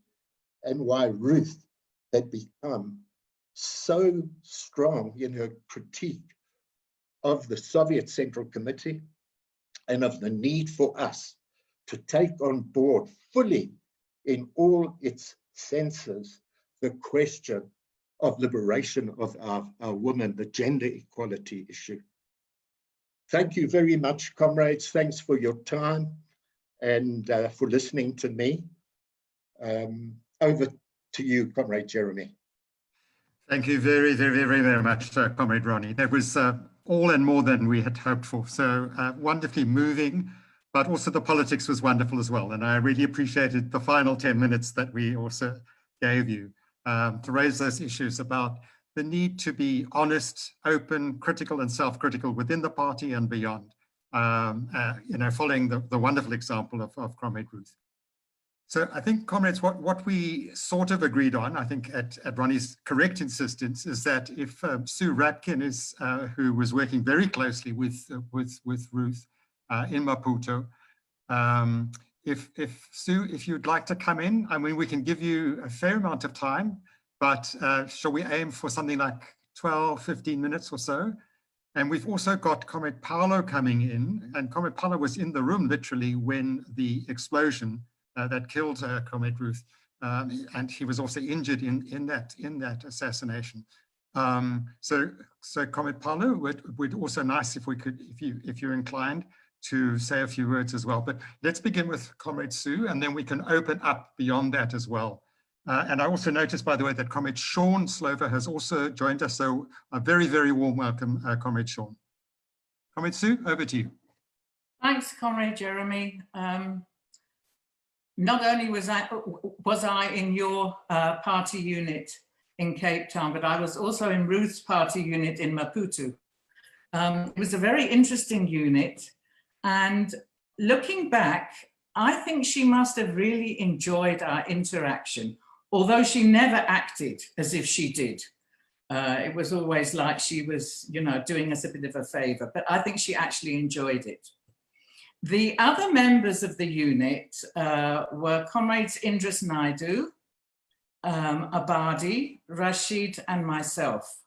and why Ruth had become so strong in her critique of the Soviet Central Committee and of the need for us to take on board fully in all its senses the question of liberation of our women, the gender equality issue. Thank you very much, comrades. Thanks for your time and for listening to me. Over to you, Comrade Jeremy. Thank you very, very, very, very much, Comrade Ronnie. That was all and more than we had hoped for. So wonderfully moving, but also the politics was wonderful as well. And I really appreciated the final 10 minutes that we also gave you to raise those issues about the need to be honest, open, critical and self-critical within the party and beyond, you know, following the wonderful example of Comrade Ruth. So I think, comrades, what we sort of agreed on, I think at Ronnie's correct insistence, is that if Sue Ratkin is, who was working very closely with Ruth in Maputo, if Sue, if you'd like to come in, I mean, we can give you a fair amount of time, but shall we aim for something like 12, 15 minutes or so? And we've also got Comrade Paolo coming in, and Comrade Paolo was in the room literally when the explosion that killed Comrade Ruth, and he was also injured in that assassination. So Comrade Paolo, would also nice if we could, if you're inclined to say a few words as well. But let's begin with Comrade Sue, and then we can open up beyond that as well. And I also noticed, by the way, that Comrade Sean Slover has also joined us. So a very, very warm welcome, Comrade Sean. Comrade Sue, over to you. Thanks, Comrade Jeremy. Not only was I in your party unit in Cape Town, but I was also in Ruth's party unit in Maputo. It was a very interesting unit. And looking back, I think she must have really enjoyed our interaction, although she never acted as if she did. It was always like she was, you know, doing us a bit of a favor, but I think she actually enjoyed it. The other members of the unit were Comrades Indris Naidu, Abadi, Rashid, and myself.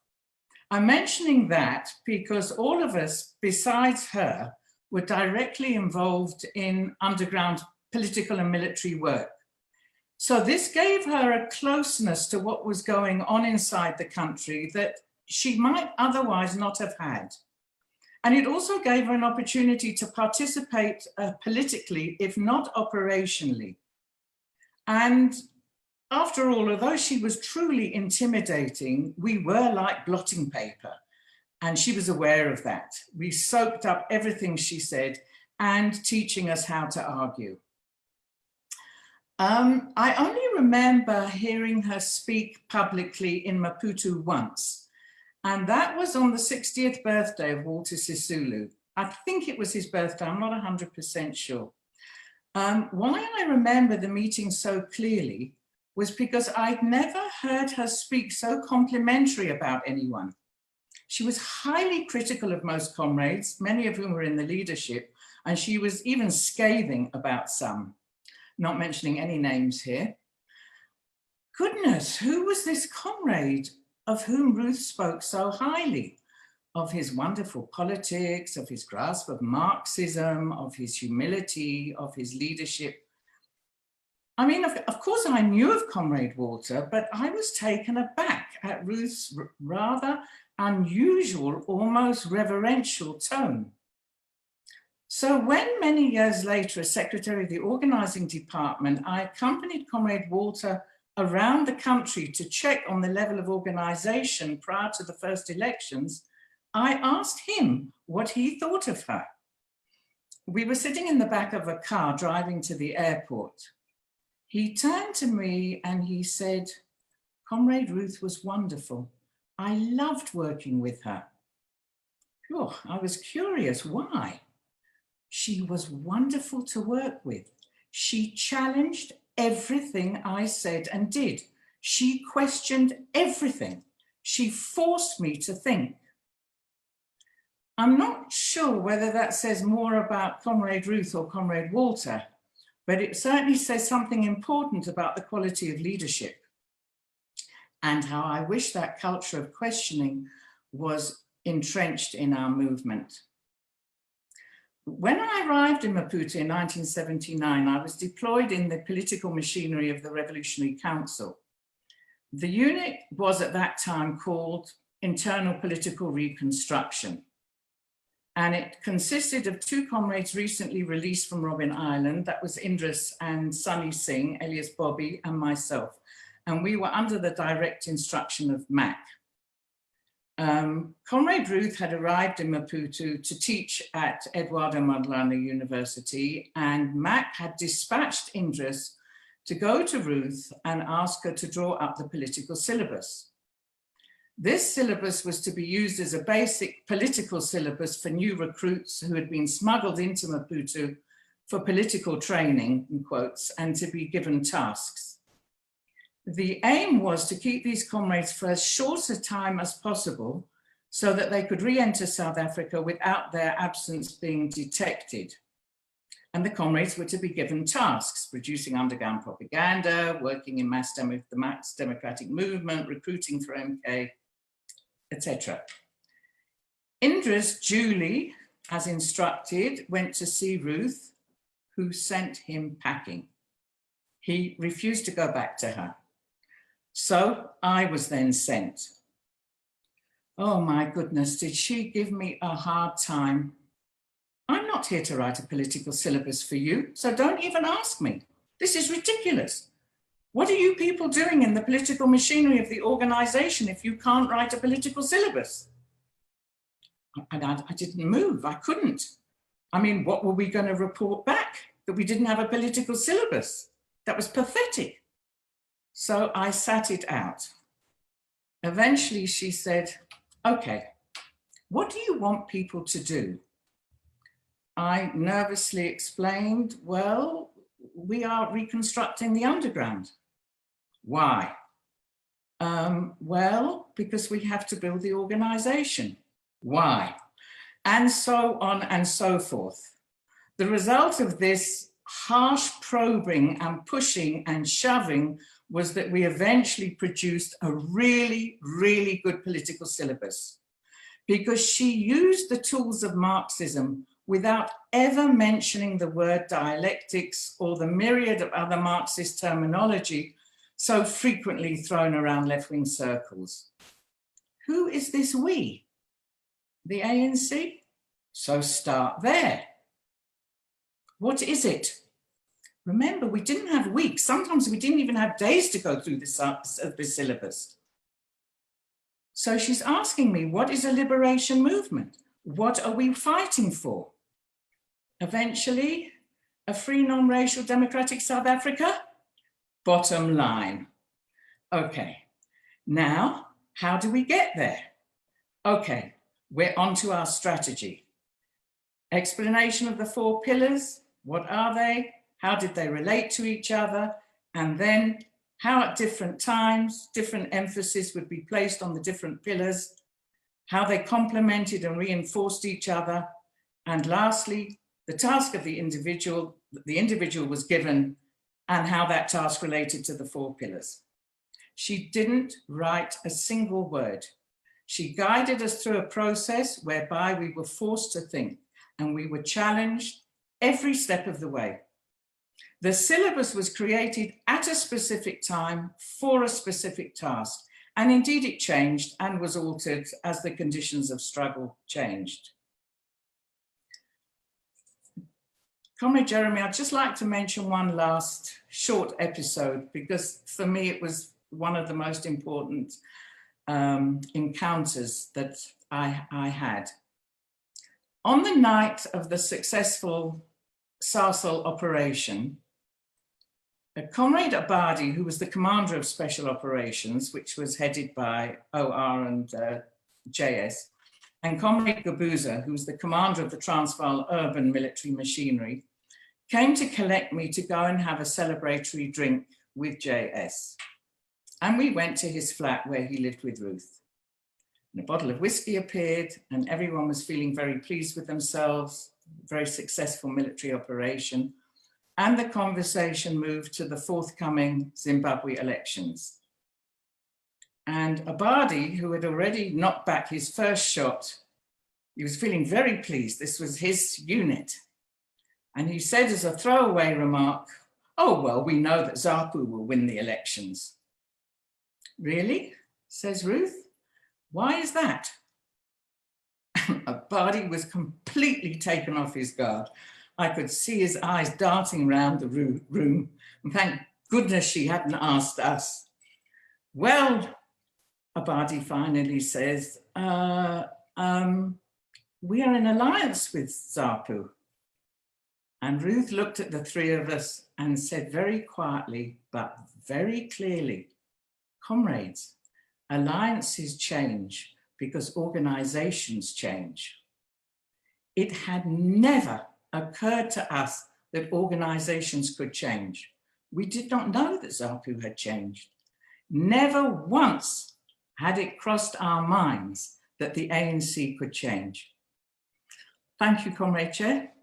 I'm mentioning that because all of us, besides her, were directly involved in underground political and military work. So this gave her a closeness to what was going on inside the country that she might otherwise not have had. And it also gave her an opportunity to participate politically, if not operationally. And after all, although she was truly intimidating, we were like blotting paper. And she was aware of that. We soaked up everything she said and teaching us how to argue. I only remember hearing her speak publicly in Maputo once, and that was on the 60th birthday of Walter Sisulu. I think it was his birthday, I'm not 100% sure. Why I remember the meeting so clearly was because I'd never heard her speak so complimentary about anyone. She was highly critical of most comrades, many of whom were in the leadership, and she was even scathing about some, not mentioning any names here. Goodness, who was this comrade of whom Ruth spoke so highly? Of his wonderful politics, of his grasp of Marxism, of his humility, of his leadership. I mean, of course I knew of Comrade Walter, but I was taken aback at Ruth's rather unusual, almost reverential tone. So when many years later, as secretary of the organizing department, I accompanied Comrade Walter around the country to check on the level of organization prior to the first elections, I asked him what he thought of her. We were sitting in the back of a car driving to the airport. He turned to me and he said, Comrade Ruth was wonderful. I loved working with her. Oh, I was curious, why? She was wonderful to work with. She challenged everything I said and did. She questioned everything. She forced me to think. I'm not sure whether that says more about Comrade Ruth or Comrade Walter, but it certainly says something important about the quality of leadership and how I wish that culture of questioning was entrenched in our movement. When I arrived in Maputo in 1979, I was deployed in the political machinery of the Revolutionary Council. The unit was at that time called Internal Political Reconstruction. And it consisted of two comrades recently released from Robben Island. That was Indris and Sunny Singh, alias Bobby, and myself. And we were under the direct instruction of Mac. Comrade Ruth had arrived in Maputo to teach at Eduardo Mondlane University, and Mac had dispatched Indris to go to Ruth and ask her to draw up the political syllabus. This syllabus was to be used as a basic political syllabus for new recruits who had been smuggled into Maputo for political training, in quotes, and to be given tasks. The aim was to keep these comrades for as short a time as possible so that they could re-enter South Africa without their absence being detected. And the comrades were to be given tasks, producing underground propaganda, working in the mass democratic movement, recruiting for MK, etc. Indris duly, as instructed, went to see Ruth, who sent him packing. He refused to go back to her. So I was then sent. Oh my goodness, did she give me a hard time? I'm not here to write a political syllabus for you, so don't even ask me. This is ridiculous. What are you people doing in the political machinery of the organization if you can't write a political syllabus? And I didn't move, I couldn't. I mean, what were we going to report back? That we didn't have a political syllabus? That was pathetic. So I sat it out. Eventually she said, okay, what do you want people to do? I nervously explained, well, we are reconstructing the underground. Why? Well, because we have to build the organization. Why? And so on and so forth. The result of this harsh probing and pushing and shoving was that we eventually produced a really, really good political syllabus, because she used the tools of Marxism without ever mentioning the word dialectics or the myriad of other Marxist terminology so frequently thrown around left-wing circles. Who is this we? The ANC? So start there. What is it? Remember, we didn't have weeks. Sometimes we didn't even have days to go through this syllabus. So she's asking me, what is a liberation movement? What are we fighting for? Eventually, a free, non-racial, democratic South Africa? bottom line. Okay, now how do we get there? Okay, we're on to our strategy. Explanation of the 4 pillars. What are they? How did they relate to each other? And then how at different times, different emphasis would be placed on the different pillars, how they complemented and reinforced each other. And lastly, the task of the individual was given and how that task related to the 4 pillars. She didn't write a single word. She guided us through a process whereby we were forced to think and we were challenged every step of the way. The syllabus was created at a specific time for a specific task, and indeed it changed and was altered as the conditions of struggle changed. Comrade Jeremy, I'd just like to mention one last short episode, because for me it was one of the most important encounters that I had. On the night of the successful Sarsel operation, Comrade Abadi, who was the commander of special operations, which was headed by OR and JS, and Comrade Gabuza, who was the commander of the Transvaal urban military machinery, came to collect me to go and have a celebratory drink with JS. And we went to his flat where he lived with Ruth. And a bottle of whiskey appeared and everyone was feeling very pleased with themselves, very successful military operation. And the conversation moved to the forthcoming Zimbabwe elections. And Abadi, who had already knocked back his first shot, he was feeling very pleased. This was his unit. And he said as a throwaway remark, "Oh, well, we know that ZAPU will win the elections." "Really?" says Ruth. "Why is that?" Abadi was completely taken off his guard. I could see his eyes darting around the room, and thank goodness she hadn't asked us. "Well," Abadi finally says, "we are in alliance with ZAPU." And Ruth looked at the 3 of us and said very quietly, but very clearly, "Comrades, alliances change because organizations change." It had never occurred to us that organizations could change. We did not know that ZAPU had changed. Never once had it crossed our minds that the ANC could change. Thank you, Comrade Chair.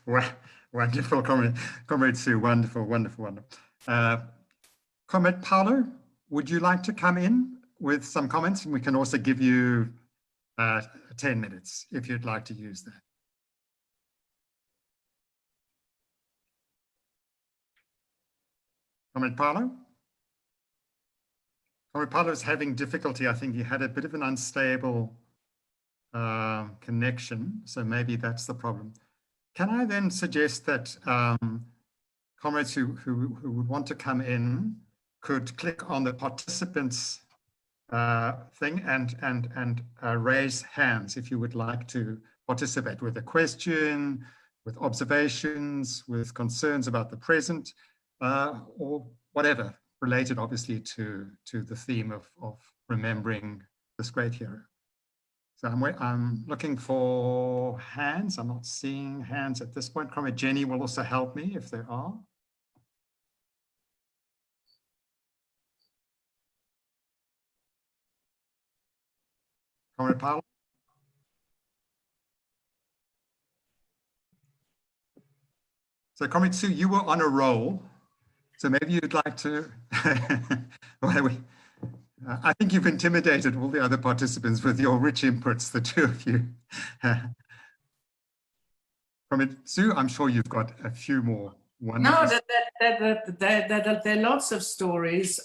Well, wonderful, Comrade Sue, wonderful, wonderful, wonderful. Comrade Paulo, would you like to come in with some comments? And we can also give you 10 minutes if you'd like to use that. Comrade Paulo? Comrade Paulo is having difficulty. I think he had a bit of an unstable connection, so maybe that's the problem. Can I then suggest that comrades who would want to come in could click on the participants thing and raise hands if you would like to participate with a question, with observations, with concerns about the present, or whatever, related obviously to the theme of remembering this great hero. So I'm looking for hands. I'm not seeing hands at this point. Comrade Jenny will also help me if there are. Comrade Paolo? So Comrade Sue, you were on a roll. So maybe you'd like to, I think you've intimidated all the other participants with your rich inputs, the 2 of you. Comrade Sue, I'm sure you've got a few more wonderful. No, there are lots of stories.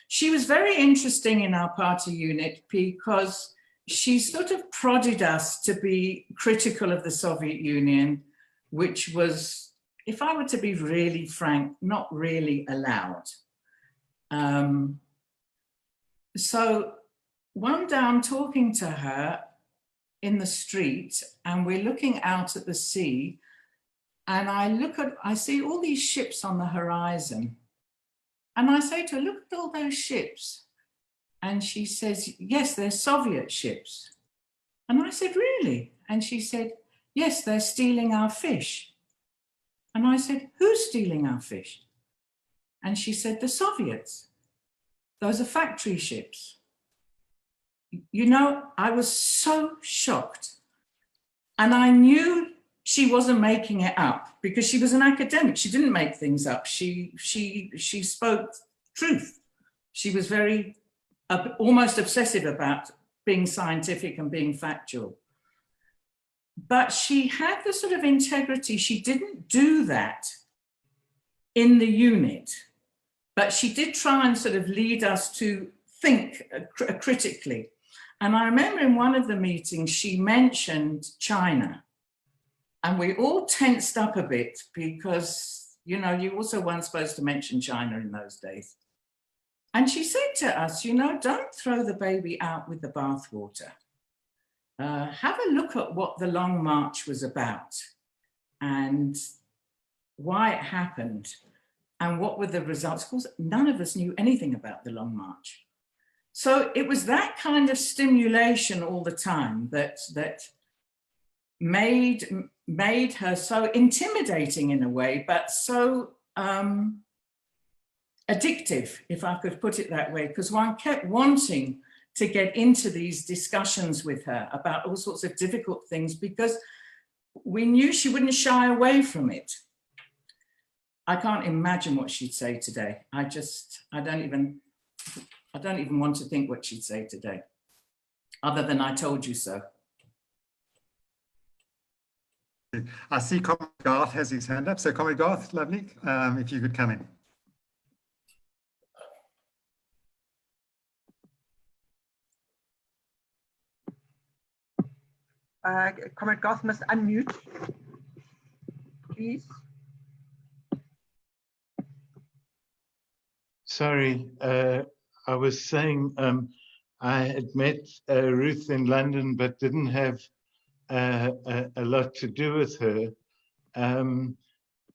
She was very interesting in our party unit because she sort of prodded us to be critical of the Soviet Union, which was, if I were to be really frank, not really allowed. So one day I'm talking to her in the street and we're looking out at the sea And I see all these ships on the horizon. And I say to her, look at all those ships. And she says, yes, they're Soviet ships. And I said, really? And she said, yes, they're stealing our fish. And I said, who's stealing our fish? And she said, the Soviets. Those are factory ships. You know, I was so shocked. And I knew she wasn't making it up because she was an academic. She didn't make things up. She spoke truth. She was very almost obsessive about being scientific and being factual. But she had the sort of integrity. She didn't do that in the unit, but she did try and sort of lead us to think critically. And I remember in one of the meetings, she mentioned China. And we all tensed up a bit because, you know, you also weren't supposed to mention China in those days. And she said to us, you know, don't throw the baby out with the bathwater. Have a look at what the Long March was about and why it happened and what were the results. Of course, none of us knew anything about the Long March. So it was that kind of stimulation all the time that made her so intimidating in a way, but so addictive, if I could put it that way, because one kept wanting to get into these discussions with her about all sorts of difficult things because we knew she wouldn't shy away from it. I can't imagine what she'd say today. I don't even want to think what she'd say today, other than I told you so. I see Comrade Garth has his hand up. So Comrade Garth, lovely, if you could come in. Comrade Garth must unmute, please. Sorry, I was saying I had met Ruth in London, but didn't have a lot to do with her,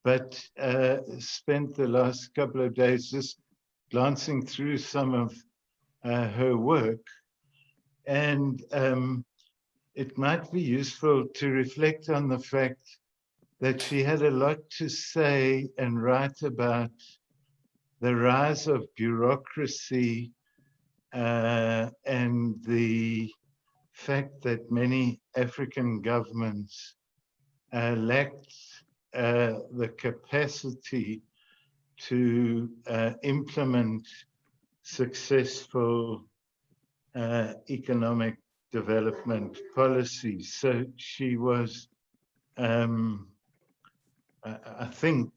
but spent the last couple of days just glancing through some of her work. And it might be useful to reflect on the fact that she had a lot to say and write about the rise of bureaucracy and the fact that many African governments lacked the capacity to implement successful economic development policies. So she was, I think,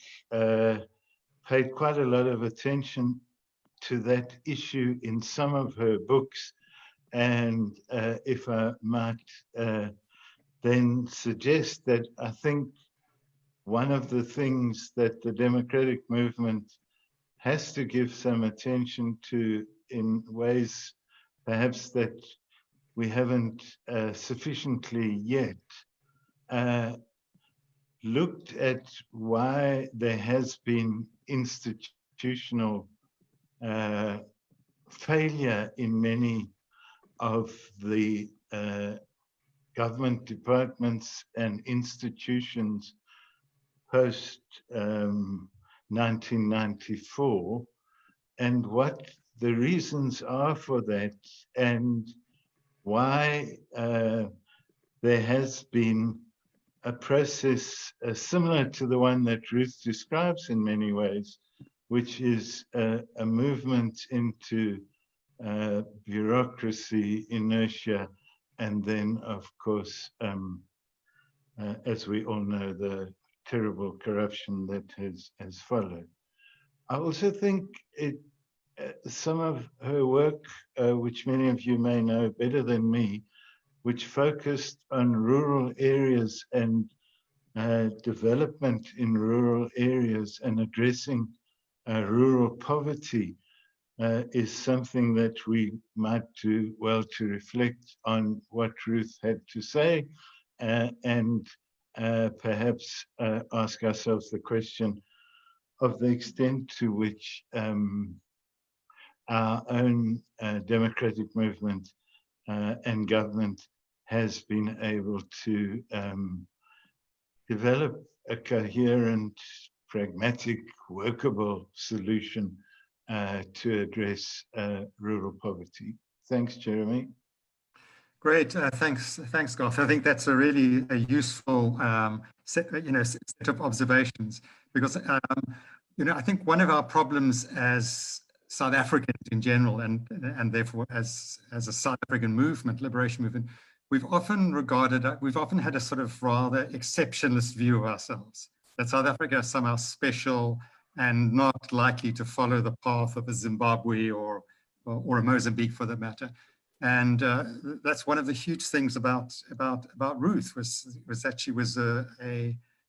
paid quite a lot of attention to that issue in some of her books. And if I might then suggest that I think one of the things that the democratic movement has to give some attention to in ways perhaps that we haven't sufficiently yet looked at why there has been institutional failure in many of the government departments and institutions post 1994, and what the reasons are for that, and why there has been a process similar to the one that Ruth describes in many ways, which is a movement into bureaucracy, inertia, and then, of course, as we all know, the terrible corruption that has followed. I also think some of her work, which many of you may know better than me, which focused on rural areas and development in rural areas and addressing rural poverty, is something that we might do well to reflect on what Ruth had to say and perhaps ask ourselves the question of the extent to which our own democratic movement and government has been able to develop a coherent, pragmatic, workable solution to address rural poverty. Thanks, Jeremy. Great, thanks, Garth. I think that's a really useful set of observations, because I think one of our problems as South Africans in general, and therefore as a South African movement, liberation movement, we've often had a sort of rather exceptionalist view of ourselves, that South Africa is somehow special and not likely to follow the path of a Zimbabwe or a Mozambique, for that matter. And that's one of the huge things about Ruth was that she was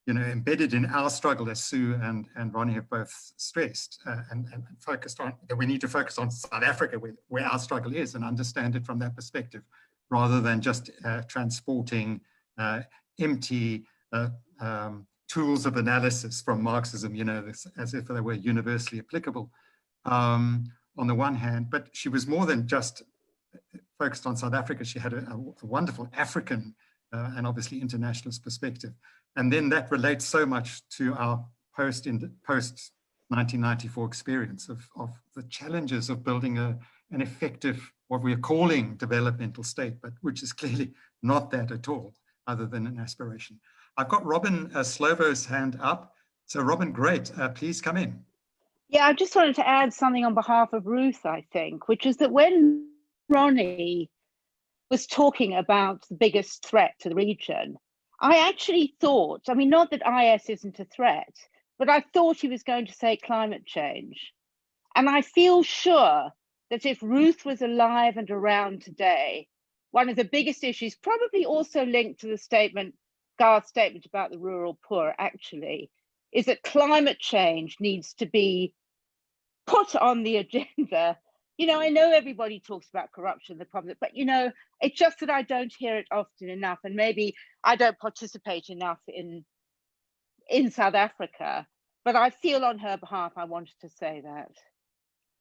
embedded in our struggle, as Sue and Ronnie have both stressed, and focused on that we need to focus on South Africa, where our struggle is, and understand it from that perspective, rather than just transporting empty tools of analysis from Marxism, as if they were universally applicable on the one hand. But she was more than just focused on South Africa. She had a wonderful African and obviously internationalist perspective. And then that relates so much to our post 1994 experience of the challenges of building an effective, what we are calling developmental state, but which is clearly not that at all, other than an aspiration. I've got Robin Slovo's hand up. So Robin, great, please come in. Yeah, I just wanted to add something on behalf of Ruth, I think, which is that when Ronnie was talking about the biggest threat to the region, I actually thought, I mean, not that IS isn't a threat, but I thought he was going to say climate change. And I feel sure that if Ruth was alive and around today, one of the biggest issues, probably also linked to the statement, Garth's statement about the rural poor, actually, is that climate change needs to be put on the agenda. I know everybody talks about corruption, the problem, but it's just that I don't hear it often enough, and maybe I don't participate enough in South Africa. But I feel on her behalf, I wanted to say that,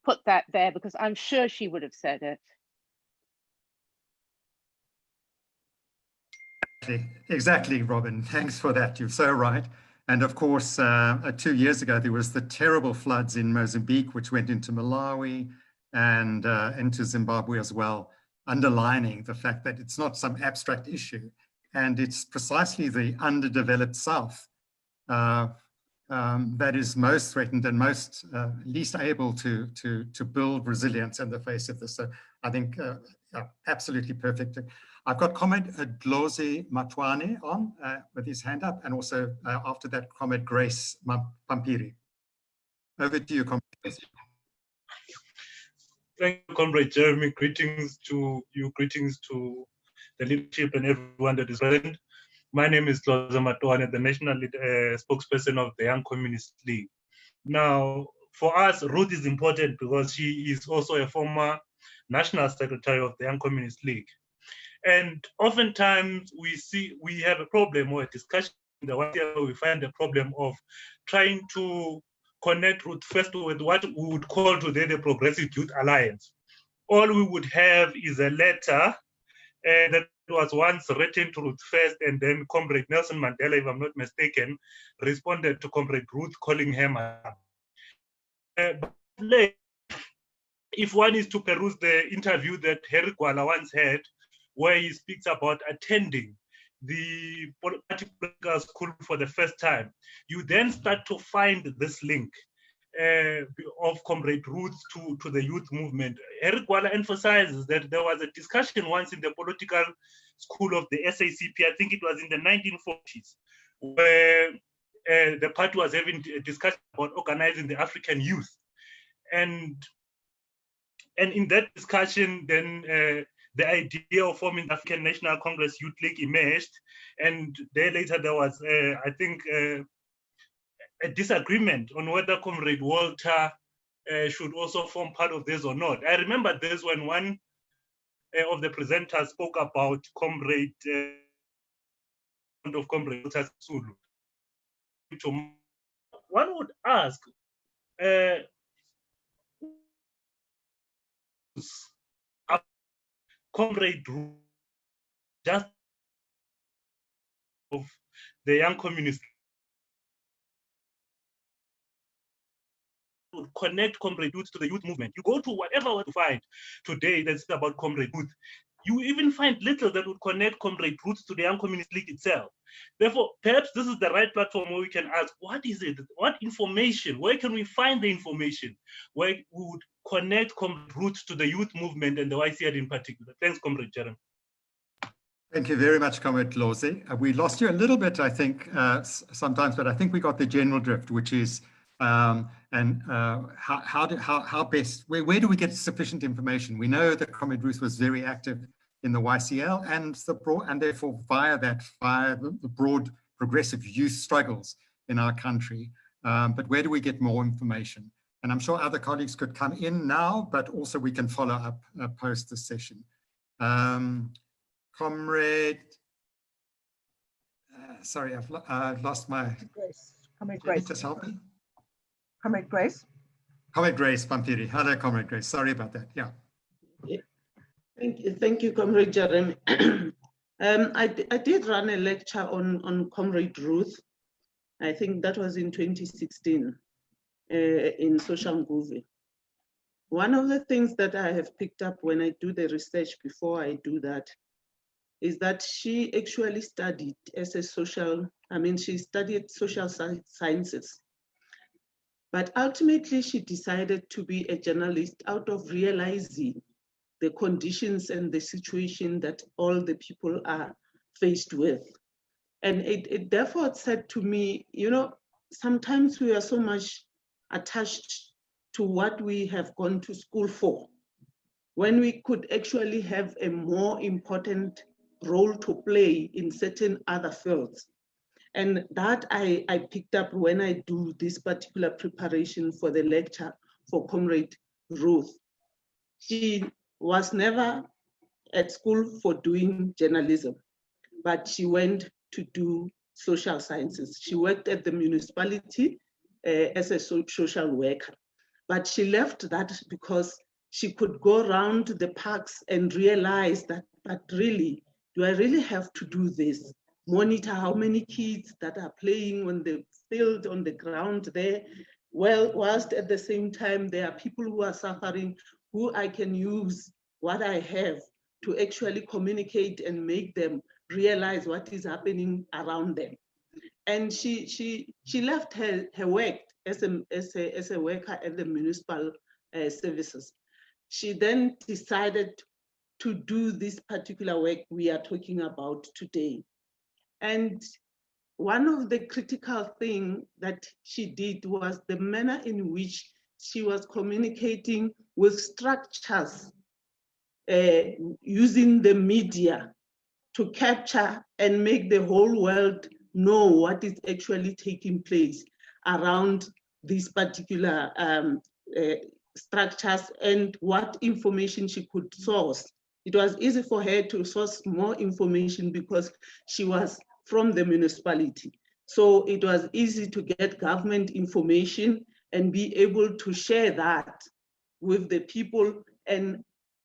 put that there, because I'm sure she would have said it. Exactly, Robin. Thanks for that. You're so right. And of course, 2 years ago, there was the terrible floods in Mozambique, which went into Malawi and into Zimbabwe as well, underlining the fact that it's not some abstract issue. And it's precisely the underdeveloped South that is most threatened and most least able to build resilience in the face of this. So I think absolutely perfect. I've got Comrade Dlozi Matwane on with his hand up, and also after that, Comrade Grace Pampiri. Over to you, Comrade. Thank you, Comrade Jeremy. Greetings to you, greetings to the leadership and everyone that is present. My name is Dlozi Matwane, the national spokesperson of the Young Communist League. Now, for us, Ruth is important because she is also a former national secretary of the Young Communist League. And oftentimes we have a problem or a discussion in the one year we find a problem of trying to connect Ruth first with what we would call today the Progressive Youth Alliance. All we would have is a letter that was once written to Ruth first, and then Comrade Nelson Mandela, if I'm not mistaken, responded to Comrade Ruth calling her madam. But if one is to peruse the interview that Harry Gwala once had, where he speaks about attending the political school for the first time, you then start to find this link of Comrade Ruth to the youth movement. Harry Gwala emphasizes that there was a discussion once in the political school of the SACP, I think it was in the 1940s, where the party was having a discussion about organizing the African youth. And in that discussion, then the idea of forming the African National Congress Youth League emerged. And there later there was, I think, a disagreement on whether Comrade Walter should also form part of this or not. I remember this when one of the presenters spoke about Comrade of Comrade Zulu. One would ask, Comrade Ruth, just of the young communists, would connect Comrade Ruth to the youth movement. You go to whatever you find today that's about Comrade Ruth, you even find little that would connect Comrade Ruth to the Young Communist League itself. Therefore, perhaps this is the right platform where we can ask, what is it? What information? Where can we find the information where we would connect Comrade Ruth to the youth movement and the YCR in particular? Thanks, Comrade Jeremy. Thank you very much, Comrade Lozi. We lost you a little bit, I think, sometimes, but I think we got the general drift, which is how best, where do we get sufficient information? We know that Comrade Ruth was very active in the YCL and therefore via the broad progressive youth struggles in our country. But where do we get more information? And I'm sure other colleagues could come in now, but also we can follow up post this session. Comrade, sorry, I've lost my. Grace. Comrade Grace. Just help me. Comrade Grace. Comrade Grace Pampiri. Hello, Comrade Grace. Sorry about that. Yeah. Thank you, Comrade Jeremy. I did run a lecture on Comrade Ruth. I think that was in 2016 in Social Nguvi. One of the things that I have picked up when I do the research before I do that is that she actually studied as a she studied social sciences. But ultimately, she decided to be a journalist out of realizing the conditions and the situation that all the people are faced with. And it therefore said to me, sometimes we are so much attached to what we have gone to school for, when we could actually have a more important role to play in certain other fields. And that I picked up when I do this particular preparation for the lecture for Comrade Ruth. She was never at school for doing journalism, but she went to do social sciences. She worked at the municipality as a social worker, but she left that because she could go around the parks and realize that, but really, do I really have to do this? Monitor how many kids that are playing on the field, on the ground there, well, whilst at the same time, there are people who are suffering, who I can use what I have to actually communicate and make them realize what is happening around them. And she left her work as a worker at the municipal services. She then decided to do this particular work we are talking about today. And one of the critical things that she did was the manner in which she was communicating with structures using the media to capture and make the whole world know what is actually taking place around these particular structures and what information she could source. It was easy for her to source more information because she was from the municipality. So it was easy to get government information and be able to share that with the people and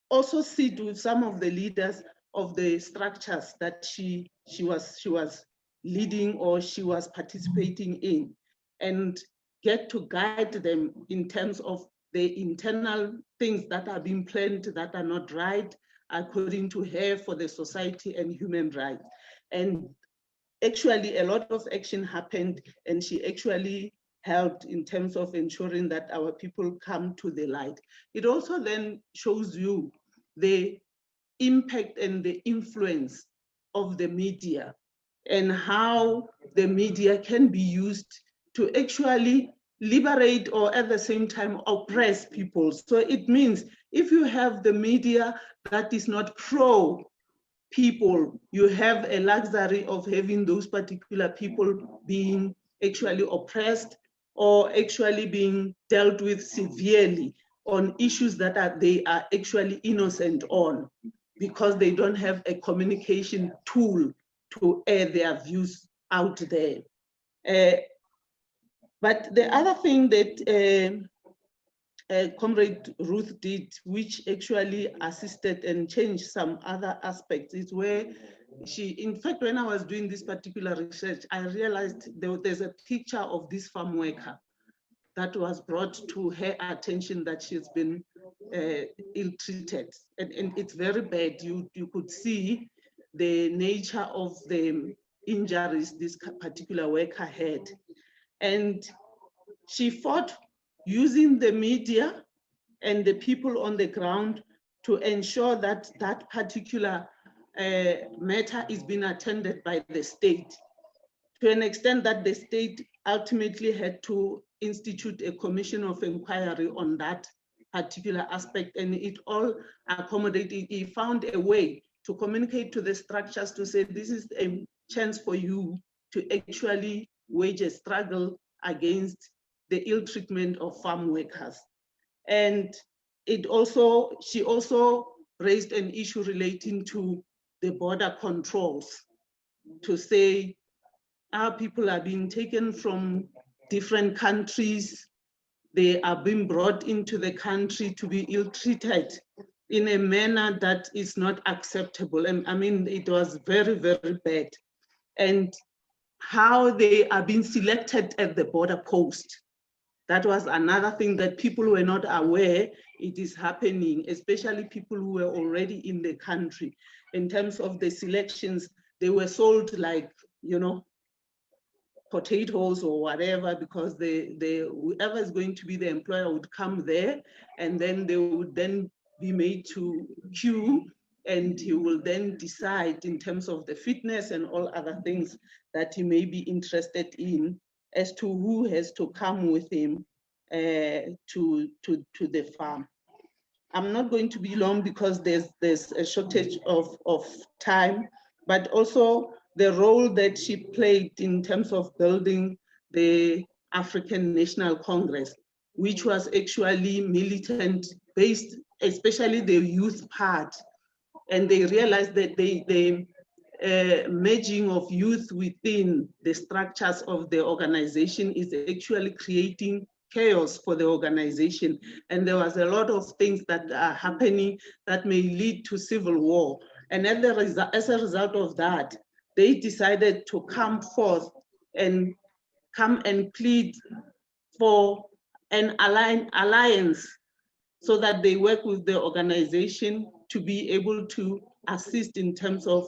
also sit with some of the leaders of the structures that she was leading or she was participating in, and get to guide them in terms of the internal things that are being planned that are not right, according to her, for the society and human rights. And actually, a lot of action happened, and she actually helped in terms of ensuring that our people come to the light. It also then shows you the impact and the influence of the media and how the media can be used to actually liberate or at the same time oppress people. So it means if you have the media that is not pro people, you have a luxury of having those particular people being actually oppressed or actually being dealt with severely on issues that they are actually innocent on, because they don't have a communication tool to air their views out there. But the other thing that Comrade Ruth did, which actually assisted and changed some other aspects, is where she, in fact, when I was doing this particular research, I realized there's a picture of this farm worker that was brought to her attention that she's been ill-treated. And it's very bad. You could see the nature of the injuries this particular worker had. And she fought using the media and the people on the ground to ensure that that particular matter is being attended by the state, to an extent that the state ultimately had to institute a commission of inquiry on that particular aspect, and it all accommodated. He found a way to communicate to the structures to say, this is a chance for you to actually wage a struggle against the ill treatment of farm workers. And it also, she also raised an issue relating to the border controls, to say our people are being taken from different countries, they are being brought into the country to be ill-treated in a manner that is not acceptable. And I mean, it was very, very bad. And how they are being selected at the border post. That was another thing that people were not aware it is happening, especially people who were already in the country. In terms of the selections, they were sold like, you know, potatoes or whatever, because whoever is going to be the employer would come there, and then they would then be made to queue, and he will then decide in terms of the fitness and all other things that he may be interested in as to who has to come with him to the farm. I'm not going to be long because there's a shortage of time, but also the role that she played in terms of building the African National Congress, which was actually militant based, especially the youth part. And they realized that the merging of youth within the structures of the organization is actually creating chaos for the organization. And there was a lot of things that are happening that may lead to civil war. And as a result of that, they decided to come forth and come and plead for an alliance so that they work with the organization to be able to assist in terms of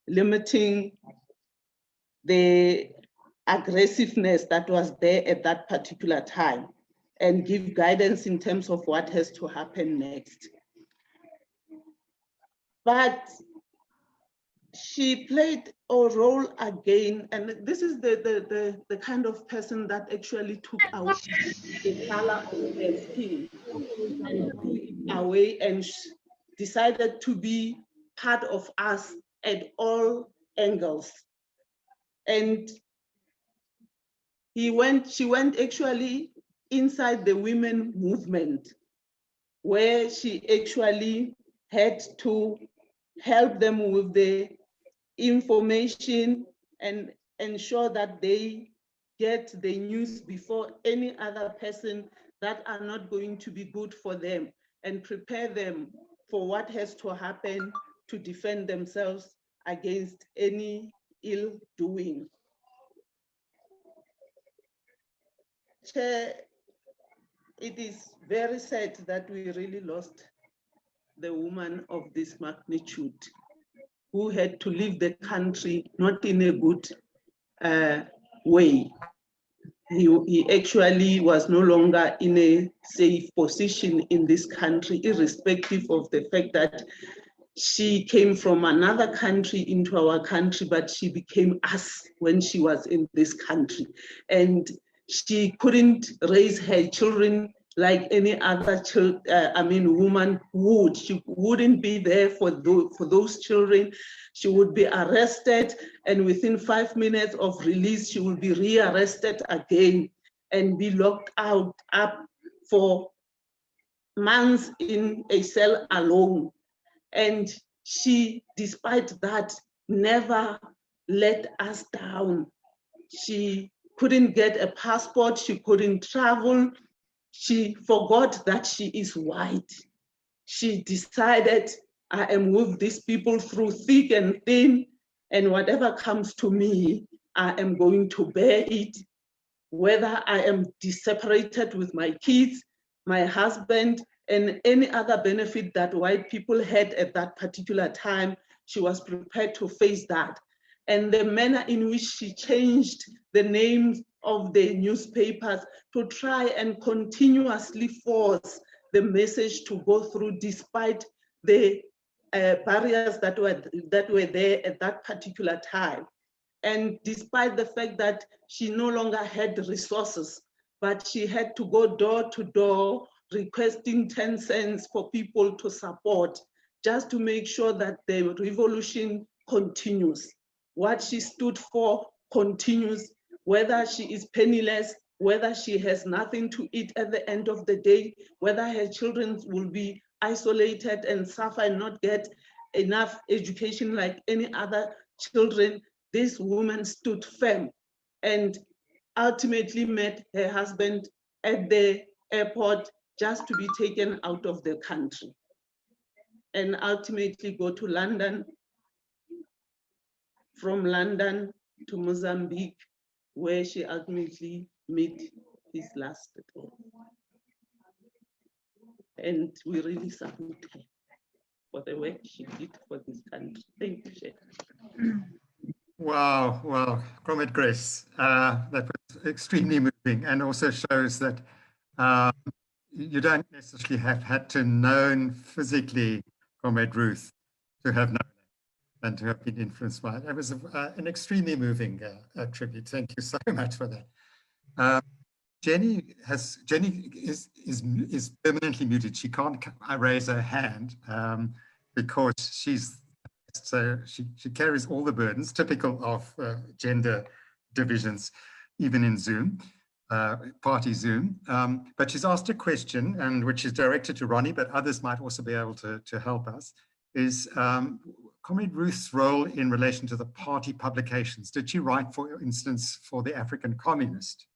limiting the aggressiveness that was there at that particular time, and give guidance in terms of what has to happen next. But she played a role again, and this is the kind of person that actually took away the color of their skin and threw it away and decided to be part of us at all angles. And she went actually inside the women movement, where she actually had to help them with the information and ensure that they get the news before any other person that are not going to be good for them, and prepare them for what has to happen to defend themselves against any ill doing. Chair, it is very sad that we really lost the woman of this magnitude, who had to leave the country not in a good way. He actually was no longer in a safe position in this country, irrespective of the fact that she came from another country into our country, but she became us when she was in this country. And she couldn't raise her children like any other woman would. She wouldn't be there for those children. She would be arrested, and within 5 minutes of release, she would be rearrested again and be locked up for months in a cell alone. And she, despite that, never let us down. She couldn't get a passport, she couldn't travel. She forgot that she is white. She decided, I am with these people through thick and thin, and whatever comes to me, I am going to bear it. Whether I am separated with my kids, my husband, and any other benefit that white people had at that particular time, she was prepared to face that. And the manner in which she changed the names of the newspapers to try and continuously force the message to go through despite the barriers that were there at that particular time. And despite the fact that she no longer had resources, but she had to go door to door requesting 10 cents for people to support, just to make sure that the revolution continues. What she stood for continues, whether she is penniless, whether she has nothing to eat at the end of the day, whether her children will be isolated and suffer and not get enough education like any other children. This woman stood firm and ultimately met her husband at the airport just to be taken out of the country, and ultimately go to London, from London to Mozambique, where she ultimately met his last day. And we really salute her for the work she did for this country. Thank you, Chair. Wow, wow, Comrade Grace, that was extremely moving, and also shows that you don't necessarily have had to know physically Comrade Ruth to have known her and to have been influenced by it. It was an extremely moving tribute. Thank you so much for that. Jenny is permanently muted. She can't raise her hand because so she carries all the burdens typical of gender divisions, even in Zoom, party Zoom. But she's asked a question, and which is directed to Ronnie, but others might also be able to help us, is Comrade Ruth's role in relation to the party publications. Did she write, for instance, for the African Communist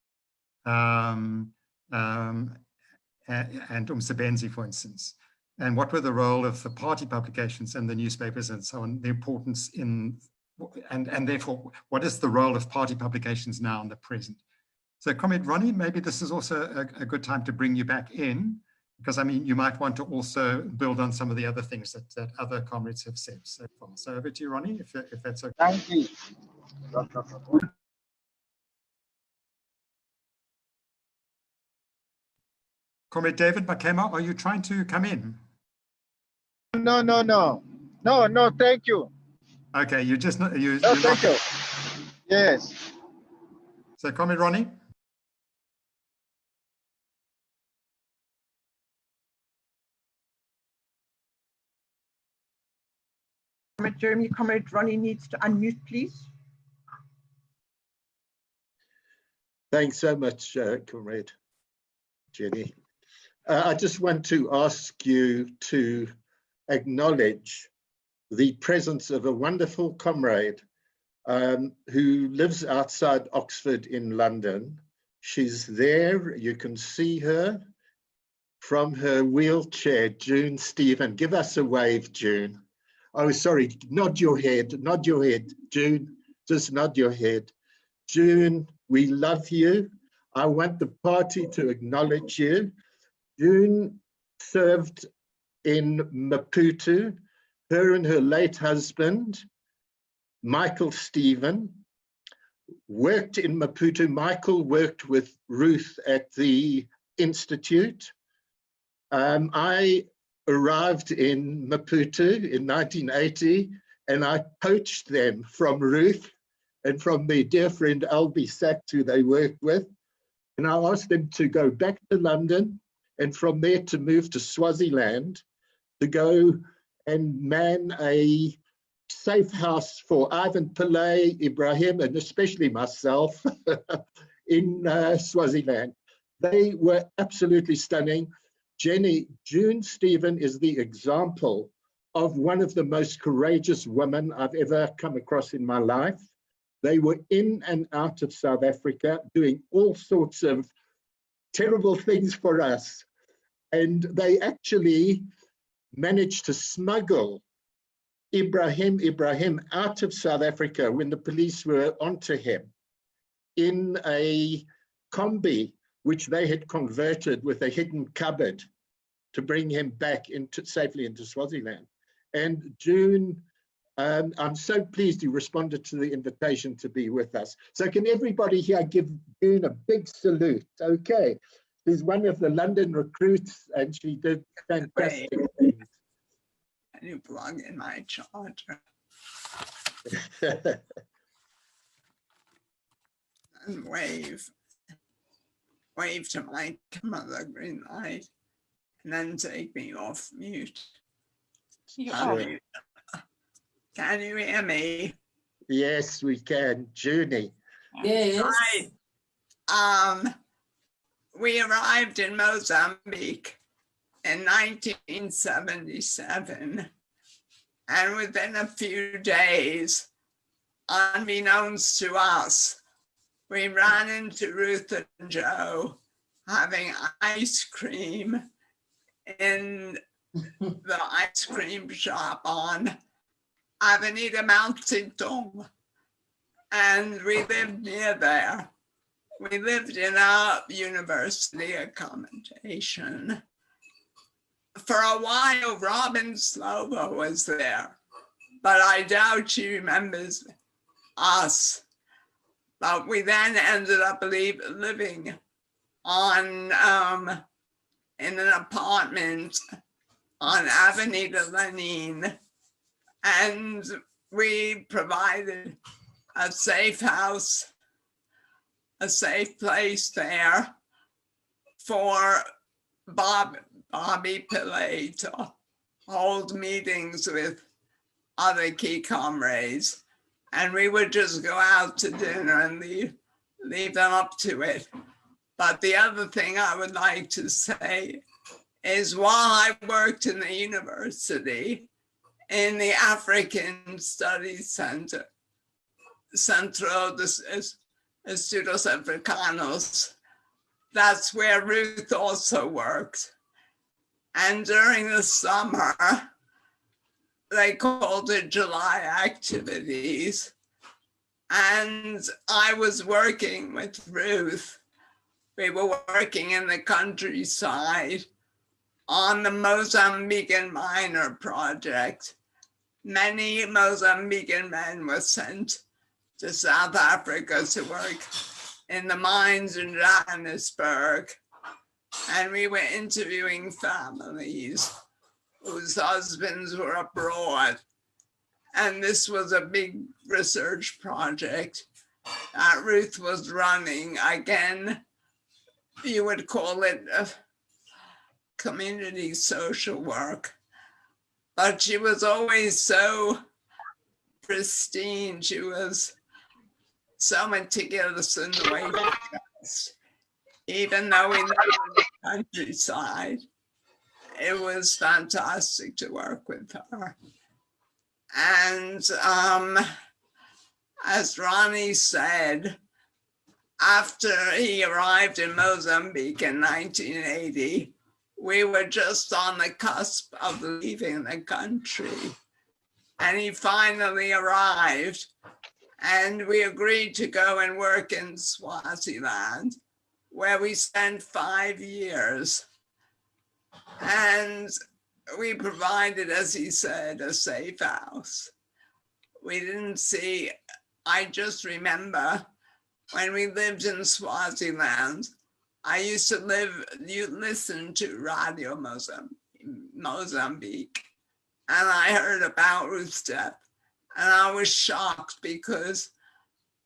and Umsebenzi, for instance? And what were the role of the party publications and the newspapers and so on, the importance in, and therefore, what is the role of party publications now in the present? So Comrade Ronnie, maybe this is also a good time to bring you back in, because I mean, you might want to also build on some of the other things that other comrades have said so far. So over to you, Ronnie, if that's okay. Thank you. Comrade David Makema, are you trying to come in? No, thank you. Okay, you just not you. No, thank you. Yes. So, Comrade Ronnie. Comrade Jeremy, Comrade Ronnie needs to unmute, please. Thanks so much, Comrade Jenny. I just want to ask you to acknowledge the presence of a wonderful comrade who lives outside Oxford in London. She's there, you can see her from her wheelchair, June Stephen. Give us a wave, June. Oh, sorry, nod your head, June, just nod your head. June, we love you. I want the party to acknowledge you. June served in Maputo. Her and her late husband, Michael Stephen, worked in Maputo. Michael worked with Ruth at the Institute. I arrived in Maputo in 1980, and I poached them from Ruth and from their dear friend Albie Sachs, who they worked with. And I asked them to go back to London, and from there to move to Swaziland to go and man a safe house for Ivan Pillay, Ibrahim, and especially myself in Swaziland. They were absolutely stunning. June Stephen is the example of one of the most courageous women I've ever come across in my life. They were in and out of South Africa doing all sorts of terrible things for us. And they actually managed to smuggle Ibrahim out of South Africa when the police were onto him in a combi, which they had converted with a hidden cupboard to bring him back safely into Swaziland. And June, I'm so pleased he responded to the invitation to be with us. So can everybody here give June a big salute? Okay, she's one of the London recruits and she did fantastic things. Can you plug in my charger? And wave to my camera, green light, and then take me off mute. Sure. Can you hear me? Yes, we can. Junie. Yes. Right. We arrived in Mozambique in 1977, and within a few days, unbeknownst to us, we ran into Ruth and Joe having ice cream in the ice cream shop on Avenida Mountseton, and we lived near there. We lived in our university accommodation. For a while, Robin Slovo was there, but I doubt she remembers us. But we then ended up living on in an apartment on Avenida Lenin, and we provided a safe house, a safe place there for Bobby Pillay to hold meetings with other key comrades. And we would just go out to dinner and leave them up to it. But the other thing I would like to say is while I worked in the university, in the African Studies Center, Centro de Estudios Africanos, that's where Ruth also worked. And during the summer, they called it July activities. And I was working with Ruth. We were working in the countryside on the Mozambican miner project. Many Mozambican men were sent to South Africa to work in the mines in Johannesburg. And we were interviewing families whose husbands were abroad. And this was a big research project that Ruth was running. Again, you would call it a community social work, but she was always so pristine. She was so meticulous in the way she dressed. Even though we lived in the countryside, it was fantastic to work with her. And as Ronnie said, after he arrived in Mozambique in 1980, we were just on the cusp of leaving the country. And he finally arrived, and we agreed to go and work in Swaziland, where we spent 5 years. And we provided, as he said, a safe house. We didn't see, I just remember when we lived in Swaziland, I used to listen to Radio Mozambique, and I heard about Ruth's death, and I was shocked because,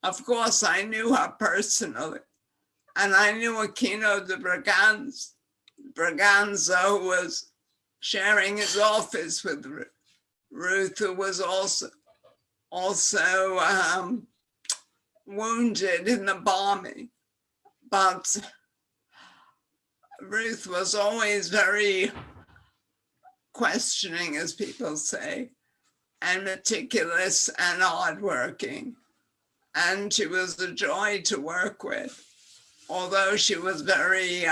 of course, I knew her personally, and I knew Aquino de Braganza, who was sharing his office with Ruth, who was also wounded in the bombing. But Ruth was always very questioning, as people say, and meticulous and hardworking. And she was a joy to work with, although she was very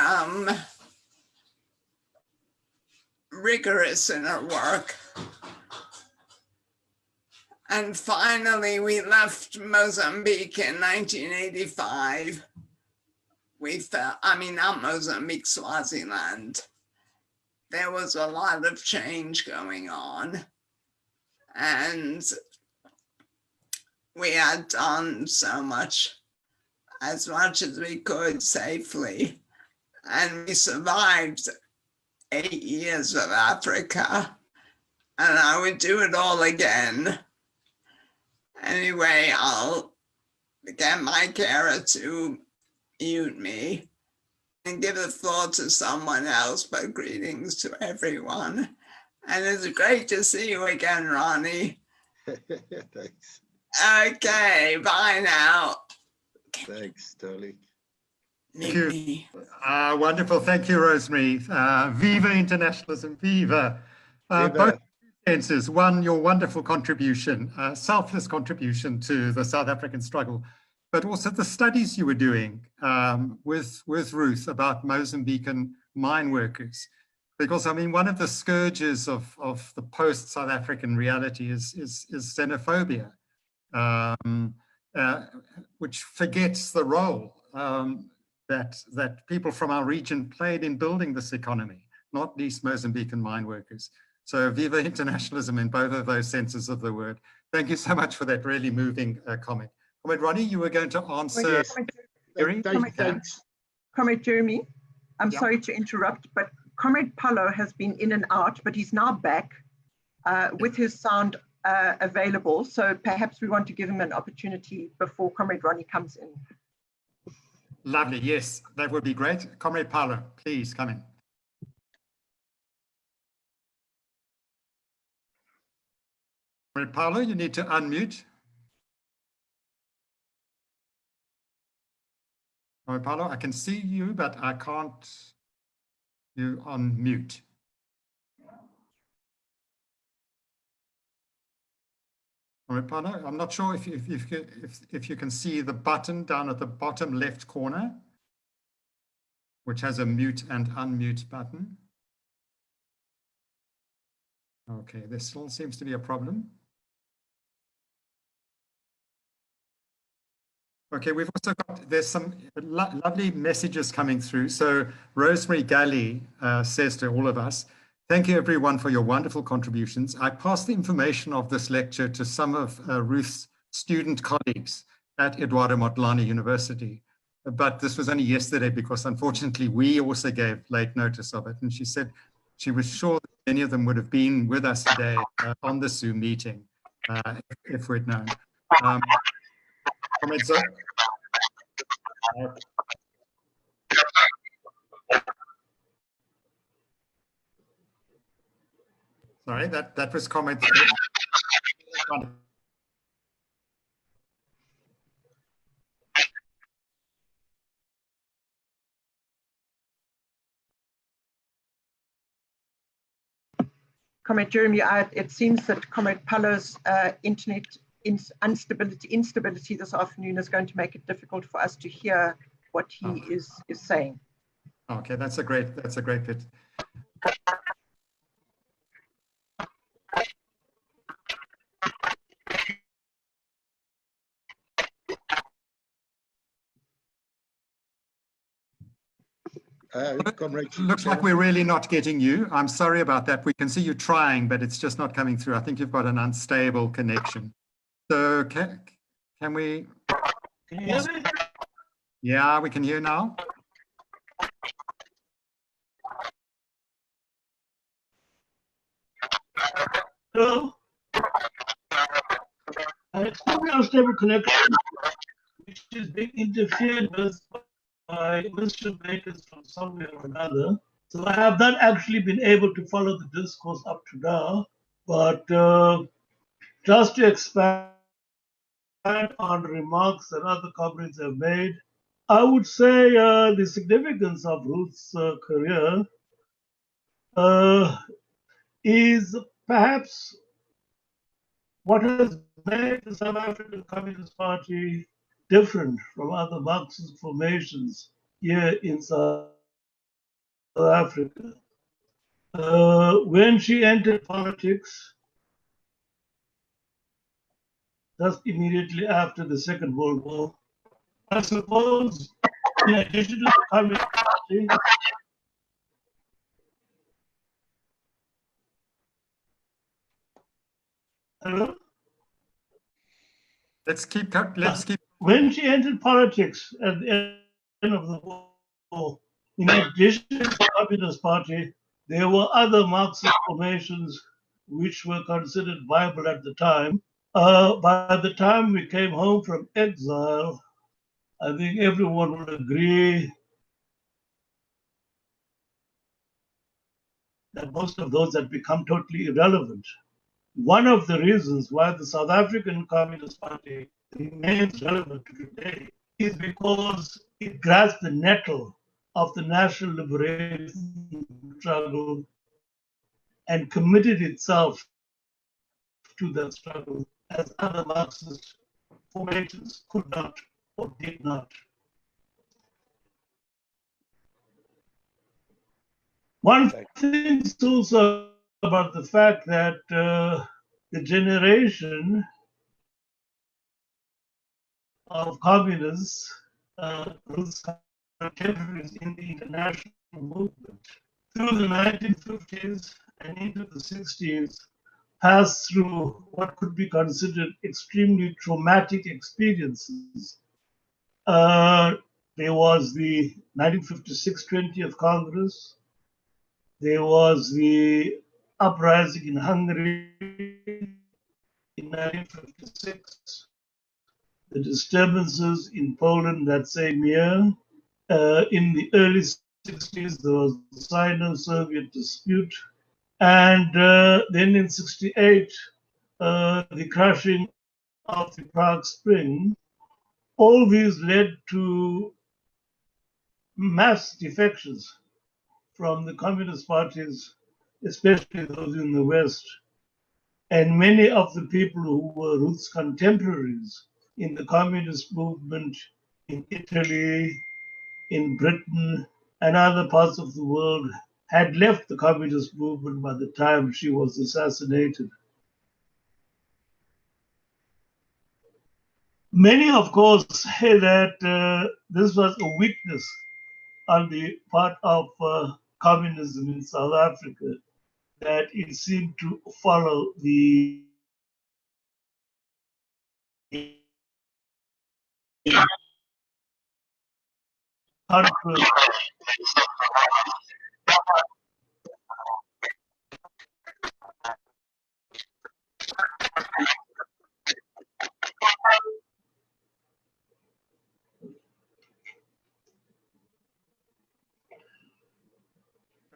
rigorous in her work. And finally, we left Mozambique in 1985. We felt, I mean, not Mozambique, Swaziland. There was a lot of change going on. And we had done so much, as much as we could safely. And we survived 8 years of Africa. And I would do it all again. Anyway, I'll get my carer to mute me and give the floor to someone else, but greetings to everyone. And it's great to see you again, Ronnie. Thanks. Okay, bye now. Thanks, Tony. Thank you. Wonderful. Thank you, Rosemary. Viva internationalism. Viva. Both senses. One, your wonderful contribution, selfless contribution to the South African struggle, but also the studies you were doing with Ruth about Mozambican mine workers. Because, I mean, one of the scourges of the post-South African reality is xenophobia, which forgets the role that people from our region played in building this economy, not least Mozambican mine workers. So viva internationalism in both of those senses of the word. Thank you so much for that really moving comment. Comrade Ronnie, you were going to answer. Thanks. Comrade Jeremy, I'm Yeah. sorry to interrupt, but Comrade Paulo has been in and out, but he's now back with his sound available. So perhaps we want to give him an opportunity before Comrade Ronnie comes in. Lovely, yes, that would be great. Comrade Paulo, please come in. Comrade Paulo, you need to unmute. Comrade Paulo, I can see you, but I can't. You on mute. Comrade Paulo, I'm not sure if you can see the button down at the bottom left corner, which has a mute and unmute button. Okay, there still seems to be a problem. Okay, we've also got, there's some lovely messages coming through. So Rosemary Galley says to all of us, thank you everyone for your wonderful contributions. I passed the information of this lecture to some of Ruth's student colleagues at Eduardo Mondlane University. But this was only yesterday because unfortunately we also gave late notice of it. And she said she was sure that many of them would have been with us today on the Zoom meeting if we'd known. Comments up? Sorry, that was comments. Comrade Jeremy, it seems that Comrade Paulo's internet instability this afternoon is going to make it difficult for us to hear what he is saying. Okay, that's a great bit. Looks like we're really not getting you. I'm sorry about that. We can see you trying, but it's just not coming through. I think you've got an unstable connection. So can we? Can you hear me? Yeah, we can hear now. Hello? An extremely unstable connection, which is being interfered with by instrument makers from somewhere or another. So I have not actually been able to follow the discourse up to now, but just to expand on remarks that other comrades have made, I would say the significance of Ruth's career is perhaps what has made the South African Communist Party different from other Marxist formations here in South Africa. When she entered politics, just immediately after the Second World War, I suppose, in addition to the Communist Party, hello? Let's keep. When she entered politics at the end of the war, in addition to the Communist Party, there were other Marxist formations which were considered viable at the time. By the time we came home from exile, I think everyone will agree that most of those had become totally irrelevant. One of the reasons why the South African Communist Party remains relevant today is because it grasped the nettle of the national liberation struggle and committed itself to that struggle as other Marxist formations could not or did not. One thing is also about the fact that the generation of communists, Ruth's contemporaries in the international movement, through the 1950s and into the 60s, passed through what could be considered extremely traumatic experiences. There was the 1956 20th Congress. There was the uprising in Hungary in 1956. The disturbances in Poland that same year. In the early 60s, there was the Sino-Soviet dispute. And then in 68, the crashing of the Prague Spring. All these led to mass defections from the communist parties, especially those in the West. And many of the people who were Ruth's contemporaries in the communist movement in Italy, in Britain, and other parts of the world had left the communist movement by the time she was assassinated. Many, of course, say that this was a weakness on the part of communism in South Africa, that it seemed to follow the country.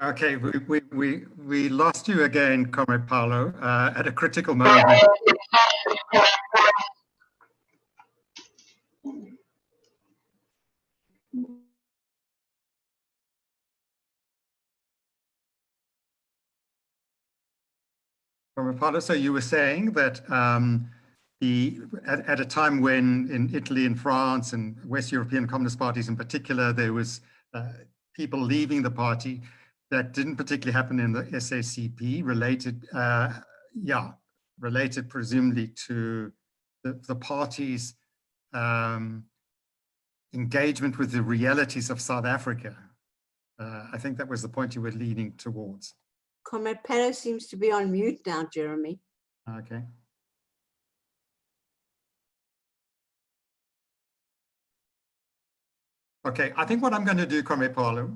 Okay, we lost you again, Comrade Paulo, at a critical moment. Comrade Paulo, so you were saying that at a time when in Italy and France and West European communist parties in particular, there was people leaving the party. That didn't particularly happen in the SACP, related presumably to the party's engagement with the realities of South Africa. I think that was the point you were leading towards. Comrade Paulo seems to be on mute now, Jeremy. Okay. Okay, I think what I'm going to do, Comrade Paulo,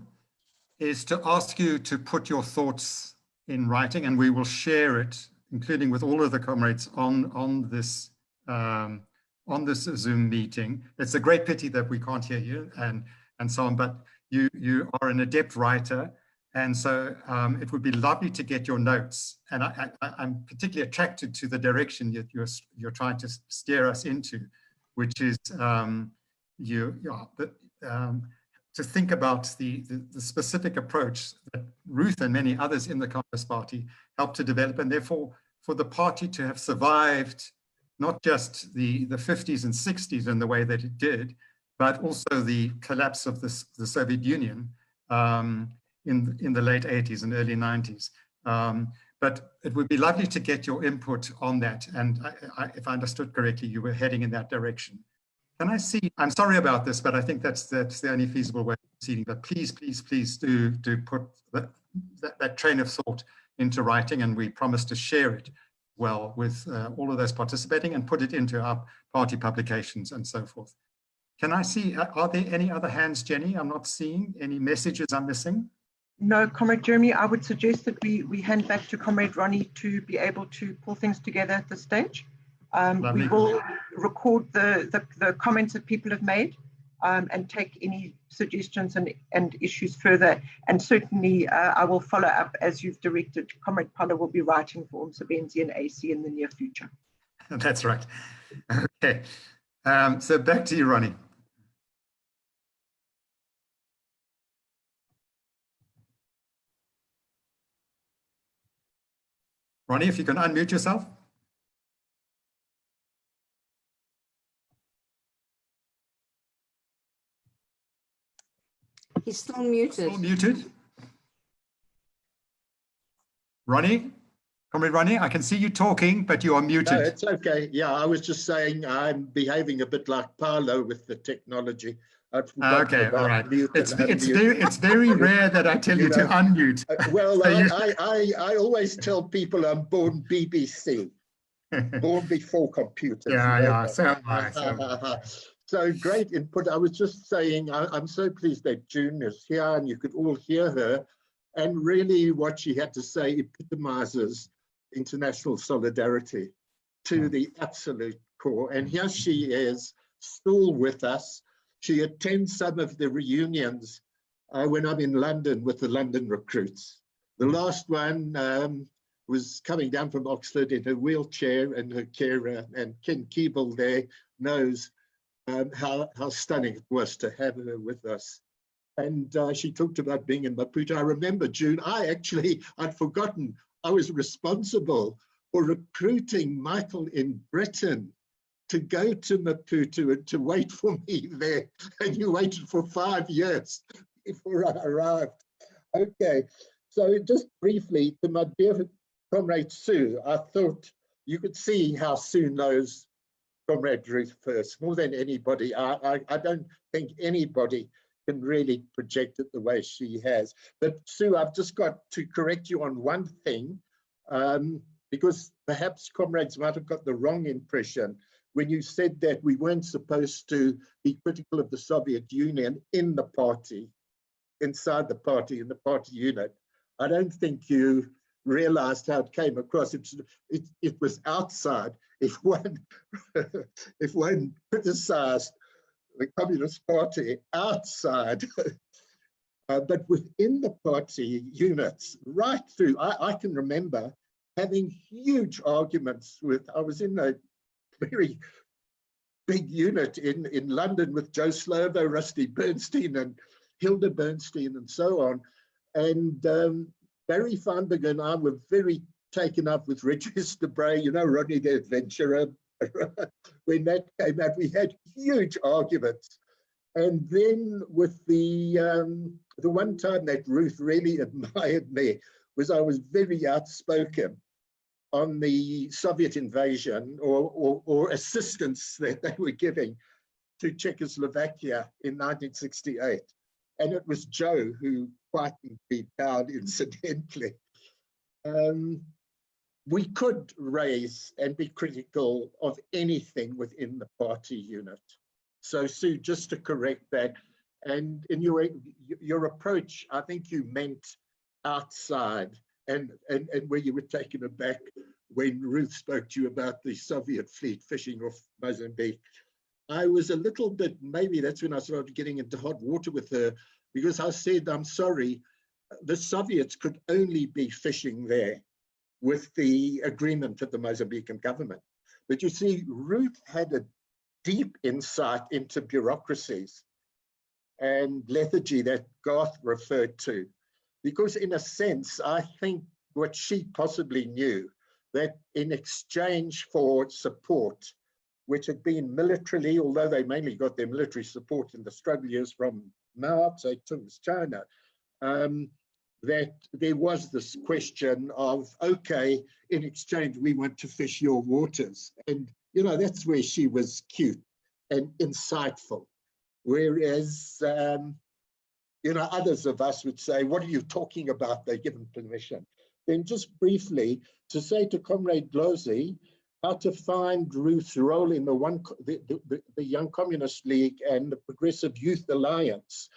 is to ask you to put your thoughts in writing, and we will share it, including with all of the comrades on this Zoom meeting. It's a great pity that we can't hear you and so on, but you are an adept writer, and so it would be lovely to get your notes. And I'm particularly attracted to the direction that you're trying to steer us into, which is to think about the specific approach that Ruth and many others in the Communist Party helped to develop, and therefore for the party to have survived not just the 50s and 60s in the way that it did, but also the collapse of the Soviet Union in the late 80s and early 90s. But it would be lovely to get your input on that. And if I understood correctly, you were heading in that direction. Can I see, I'm sorry about this, but I think that's the only feasible way of proceeding. But please, please, please do put that train of thought into writing, and we promise to share it well with all of those participating and put it into our party publications and so forth. Can I see, are there any other hands, Jenny? I'm not seeing any messages I'm missing. No, Comrade Jeremy, I would suggest that we hand back to Comrade Ronnie to be able to pull things together at this stage. We will record the comments that people have made and take any suggestions and issues further. And certainly I will follow up as you've directed. Comrade Pala will be writing for Msebenzi and AC in the near future. That's right. Okay. So back to you, Ronnie. Ronnie, if you can unmute yourself. He's still muted. Still muted. Ronnie, Comrade Ronnie, I can see you talking, but you are muted. No, it's okay. Yeah, I was just saying I'm behaving a bit like Paolo with the technology. Okay, all right. It's very rare that I tell you to unmute. Well, so I always tell people I'm born BBC, born before computers. Yeah, so am I. So great input. I was just saying, I'm so pleased that June is here and you could all hear her. And really what she had to say epitomizes international solidarity to the absolute core. And here she is, still with us. She attends some of the reunions when I'm in London with the London recruits. The last one was coming down from Oxford in her wheelchair and her carer, and Ken Keeble there knows how stunning it was to have her with us. And she talked about being in Maputo. I remember, June, I'd forgotten I was responsible for recruiting Michael in Britain to go to Maputo and to wait for me there. And you waited for 5 years before I arrived. Okay, so just briefly to my dear Comrade Sue, I thought you could see how Sue knows Comrade Ruth first, more than anybody. I don't think anybody can really project it the way she has. But Sue, I've just got to correct you on one thing, because perhaps comrades might have got the wrong impression when you said that we weren't supposed to be critical of the Soviet Union in the party, inside the party, in the party unit. I don't think you realized how it came across. It was outside. If one criticized the Communist Party outside, but within the party units, right through, I can remember having huge arguments with, I was in a very big unit in London with Joe Slovo, Rusty Bernstein and Hilda Bernstein and so on. And Barry Feinberg and I were very taken up with Regis Debray, you know, Ronnie the Adventurer. When that came out, we had huge arguments. And then with the one time that Ruth really admired me was I was very outspoken on the Soviet invasion or assistance that they were giving to Czechoslovakia in 1968. And it was Joe who quietened me down incidentally. We could raise and be critical of anything within the party unit. So Sue, just to correct that, and in your approach, I think you meant outside and where you were taken aback when Ruth spoke to you about the Soviet fleet fishing off Mozambique. I was a little bit, maybe that's when I started getting into hot water with her, because I said, I'm sorry, the Soviets could only be fishing there with the agreement of the Mozambican government. But you see, Ruth had a deep insight into bureaucracies. and lethargy that Garth referred to. Because in a sense, I think what she possibly knew, that in exchange for support, which had been militarily, although they mainly got their military support in the struggle years from Mao Zedong's China, that there was this question of, okay, in exchange, we want to fish your waters. And, you know, that's where she was cute and insightful. Whereas, you know, others of us would say, what are you talking about? They're given permission. Then just briefly to say to Comrade Glozy, how to find Ruth's role in the Young Communist League and the Progressive Youth Alliance.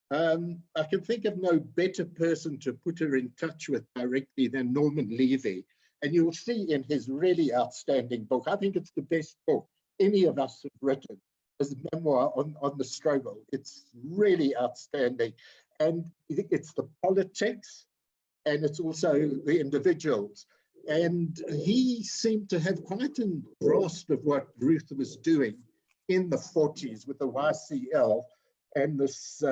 I can think of no better person to put her in touch with directly than Norman Levy. And you'll see in his really outstanding book, I think it's the best book any of us have written, as a memoir on the struggle. It's really outstanding. And it's the politics, and it's also the individuals. And he seemed to have quite a grasp of what Ruth was doing in the 40s with the YCL and this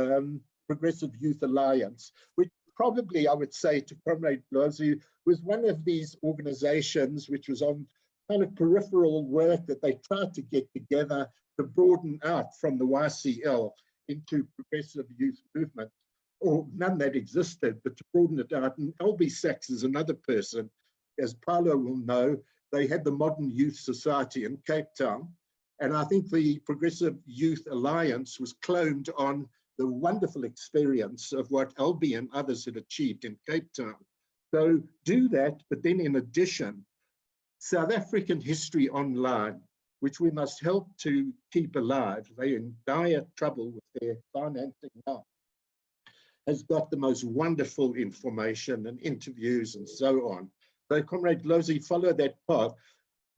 Progressive Youth Alliance, which probably, I would say to Comrade Glozy, was one of these organizations which was on kind of peripheral work that they tried to get together to broaden out from the YCL into progressive youth movement, or none that existed, but to broaden it out. And L.B. Sachs is another person, as Paolo will know. They had the Modern Youth Society in Cape Town, and I think the Progressive Youth Alliance was cloned on the wonderful experience of what L.B. and others had achieved in Cape Town. So do that, but then in addition, South African History Online, which we must help to keep alive. They're in dire trouble with their financing now, has got the most wonderful information and interviews and so on. So Comrade Glozy, follow that path.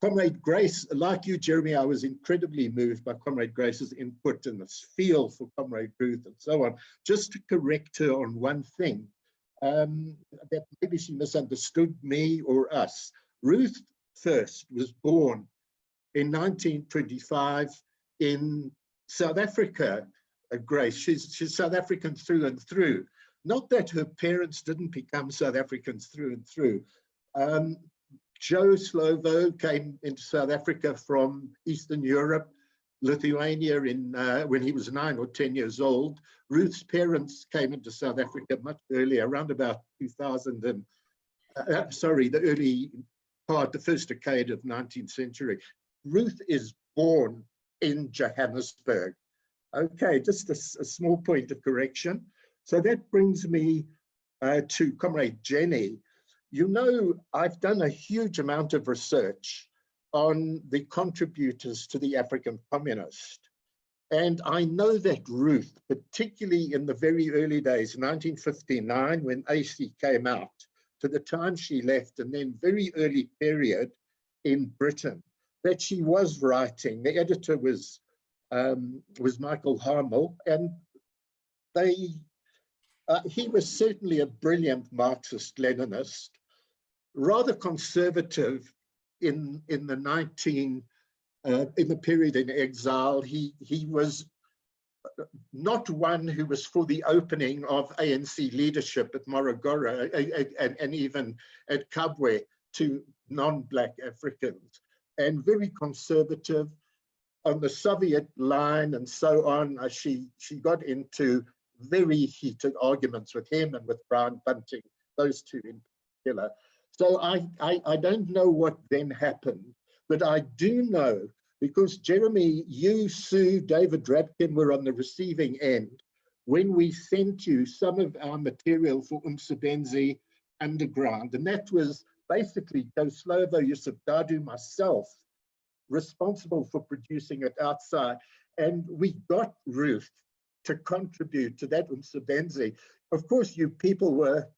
Comrade Grace, like you, Jeremy, I was incredibly moved by Comrade Grace's input and this feel for Comrade Ruth and so on. Just to correct her on one thing, that maybe she misunderstood me or us. Ruth first was born in 1925 in South Africa, Grace. She's South African through and through. Not that her parents didn't become South Africans through and through. Joe Slovo came into South Africa from Eastern Europe, Lithuania when he was 9 or 10 years old. Ruth's parents came into South Africa much earlier, around about 2000 and, the early part, the first decade of 19th century. Ruth is born in Johannesburg. Okay, just a small point of correction. So that brings me to Comrade Jenny. You know, I've done a huge amount of research on the contributors to the African Communist. And I know that Ruth, particularly in the very early days, 1959, when AC came out, to the time she left, and then very early period in Britain, that she was writing. The editor was Michael Harmel, and he was certainly a brilliant Marxist-Leninist, rather conservative in the period in exile. He was not one who was for the opening of ANC leadership at Morogoro and even at Kabwe to non-Black Africans, and very conservative on the Soviet line and so on. She got into very heated arguments with him and with Brian Bunting, those two in particular. So I don't know what then happened, but I do know, because Jeremy, you, Sue, David Rapkin were on the receiving end when we sent you some of our material for Umsebenzi Underground, and that was basically Slovo, Yusuf Dadu, myself, responsible for producing it outside, and we got Ruth to contribute to that Umsebenzi. Of course, you people were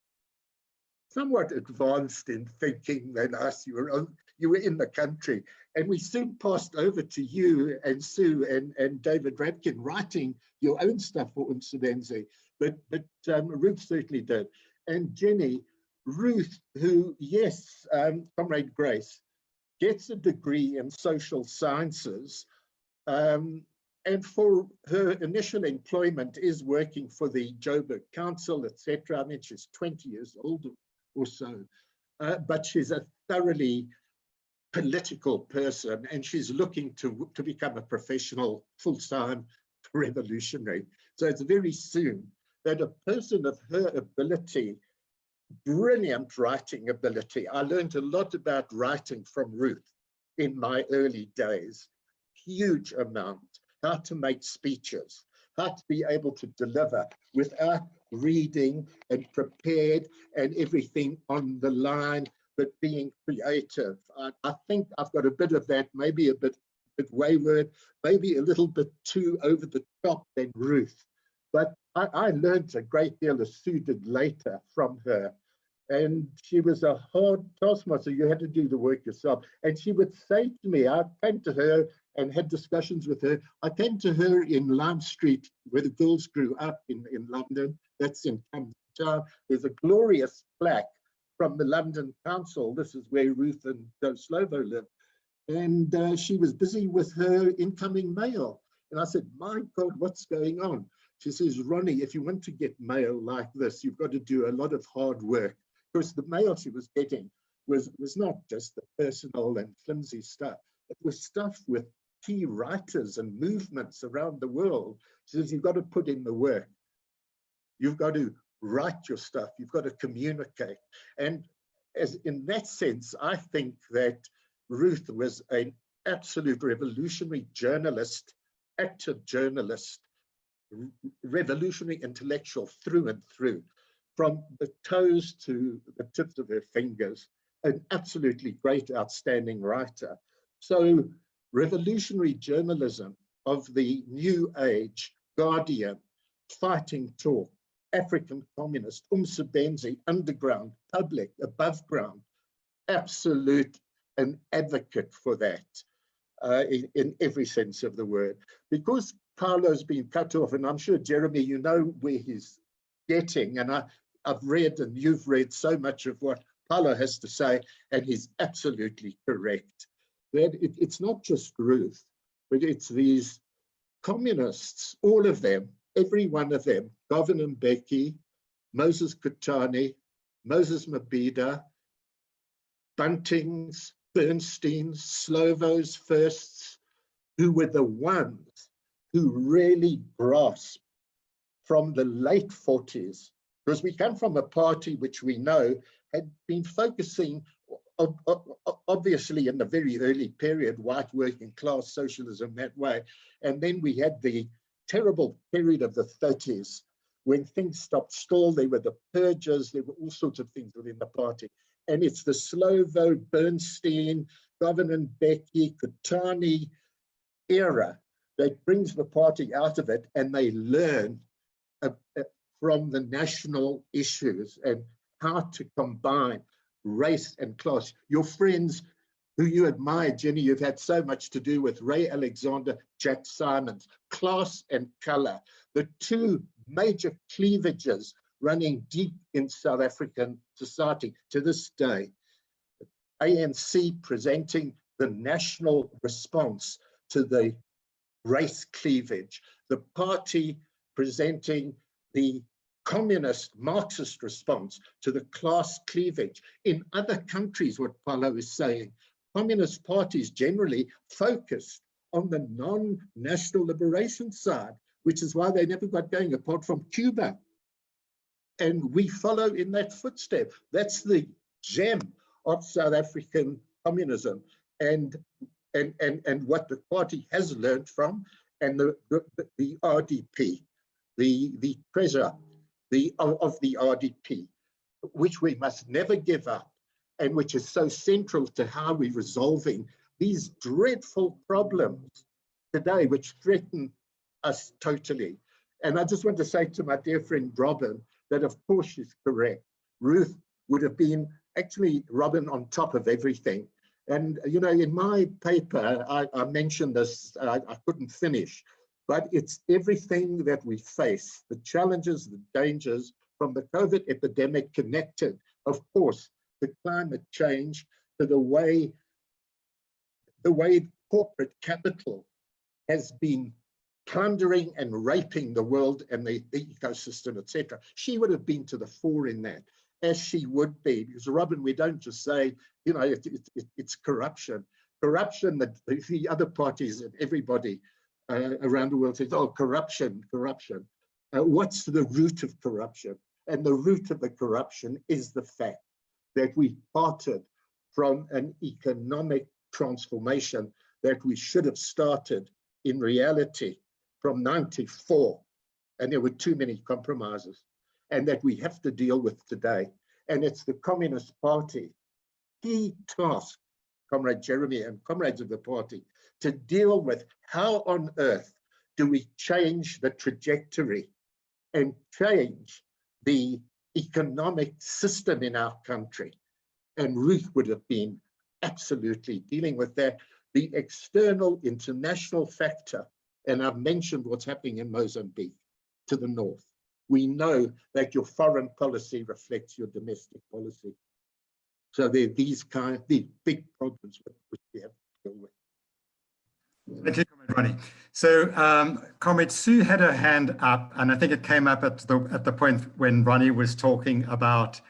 somewhat advanced in thinking than us. You were in the country, and we soon passed over to you and Sue and David Rapkin writing your own stuff for Umsebenzi, but Ruth certainly did. And Jenny, Ruth, who, yes, Comrade Grace, gets a degree in social sciences, And for her initial employment is working for the Joburg Council, etc. I mean, she's 20 years old or so, but she's a thoroughly political person, and she's looking to become a professional full-time revolutionary. So it's very soon that a person of her ability, brilliant writing ability. I learned a lot about writing from Ruth in my early days, huge amount, how to make speeches, how to be able to deliver without reading and prepared and everything on the line, but being creative. I think I've got a bit of that, maybe a bit wayward, maybe a little bit too over the top than Ruth. But I learned a great deal, as Sue did later, from her. And she was a hard taskmaster. You had to do the work yourself. And she would say to me, I came to her and had discussions with her. I came to her in Lime Street, where the girls grew up in London. That's in Camden Town. There's a glorious plaque from the London Council. This is where Ruth and Joe Slovo lived. And she was busy with her incoming mail. And I said, my God, what's going on? She says, Ronnie, if you want to get mail like this, you've got to do a lot of hard work. Because the mail she was getting was not just the personal and flimsy stuff. It was stuff with key writers and movements around the world. She says, you've got to put in the work. You've got to write your stuff. You've got to communicate. And as in that sense, I think that Ruth was an absolute revolutionary journalist, active journalist, revolutionary intellectual through and through, from the toes to the tips of her fingers, an absolutely great, outstanding writer. So revolutionary journalism of the new age, Guardian, Fighting Talk, African Communist, Umsebenzi, Underground, Public, Above Ground, absolute an advocate for that in every sense of the word. Because Paulo's been cut off, and I'm sure, Jeremy, you know where he's getting, and I've read and you've read so much of what Paulo has to say, and he's absolutely correct. That it's not just Ruth, but it's these communists, all of them, every one of them, Govan Mbeki, Moses Kotane, Moses Mabhida, Buntings, Bernsteins, Slovos, Firsts, who were the ones who really grasped from the late 40s, because we come from a party which we know had been focusing, obviously in the very early period, white working class socialism that way. And then we had the terrible period of the 30s when things stopped still. There were the purges, there were all sorts of things within the party. And it's the Slovo, Bernstein, Govan Mbeki, Kotane era that brings the party out of it, and they learn from the national issues and how to combine race and class. Your friends who you admire, Jenny, you've had so much to do with, Ray Alexander, Jack Simons, class and color, the two major cleavages running deep in South African society to this day. ANC presenting the national response to the race cleavage, the party presenting the communist Marxist response to the class cleavage. In other countries, what Paulo is saying, communist parties generally focused on the non-national liberation side, which is why they never got going, apart from Cuba. And we follow in that footstep. That's the gem of South African communism and what the party has learned from, and the RDP, the treasure of the RDP, which we must never give up, and which is so central to how we're resolving these dreadful problems today, which threaten us totally. And I just want to say to my dear friend Robin that of course she's correct. Ruth would have been actually Robin on top of everything. And you know, in my paper, I mentioned this, I couldn't finish, but it's everything that we face, the challenges, the dangers from the COVID epidemic connected, of course, to climate change, to the way corporate capital has been plundering and raping the world and the ecosystem, etc. She would have been to the fore in that, as she would be, because Robin, we don't just say, you know, it's corruption. Corruption that the other parties and everybody around the world says, oh, corruption, corruption. What's the root of corruption? And the root of the corruption is the fact that we parted from an economic transformation that we should have started in reality from 94, and there were too many compromises, and that we have to deal with today. And it's the Communist Party, key task, Comrade Jeremy and comrades of the party, to deal with how on earth do we change the trajectory and change the economic system in our country. And Ruth would have been absolutely dealing with that. The external international factor, and I've mentioned what's happening in Mozambique to the north. We know that your foreign policy reflects your domestic policy. So there are these big problems which we have to deal with. Thank you, Comrade Ronnie. So Comrade Sue had her hand up, and I think it came up at the point when Ronnie was talking about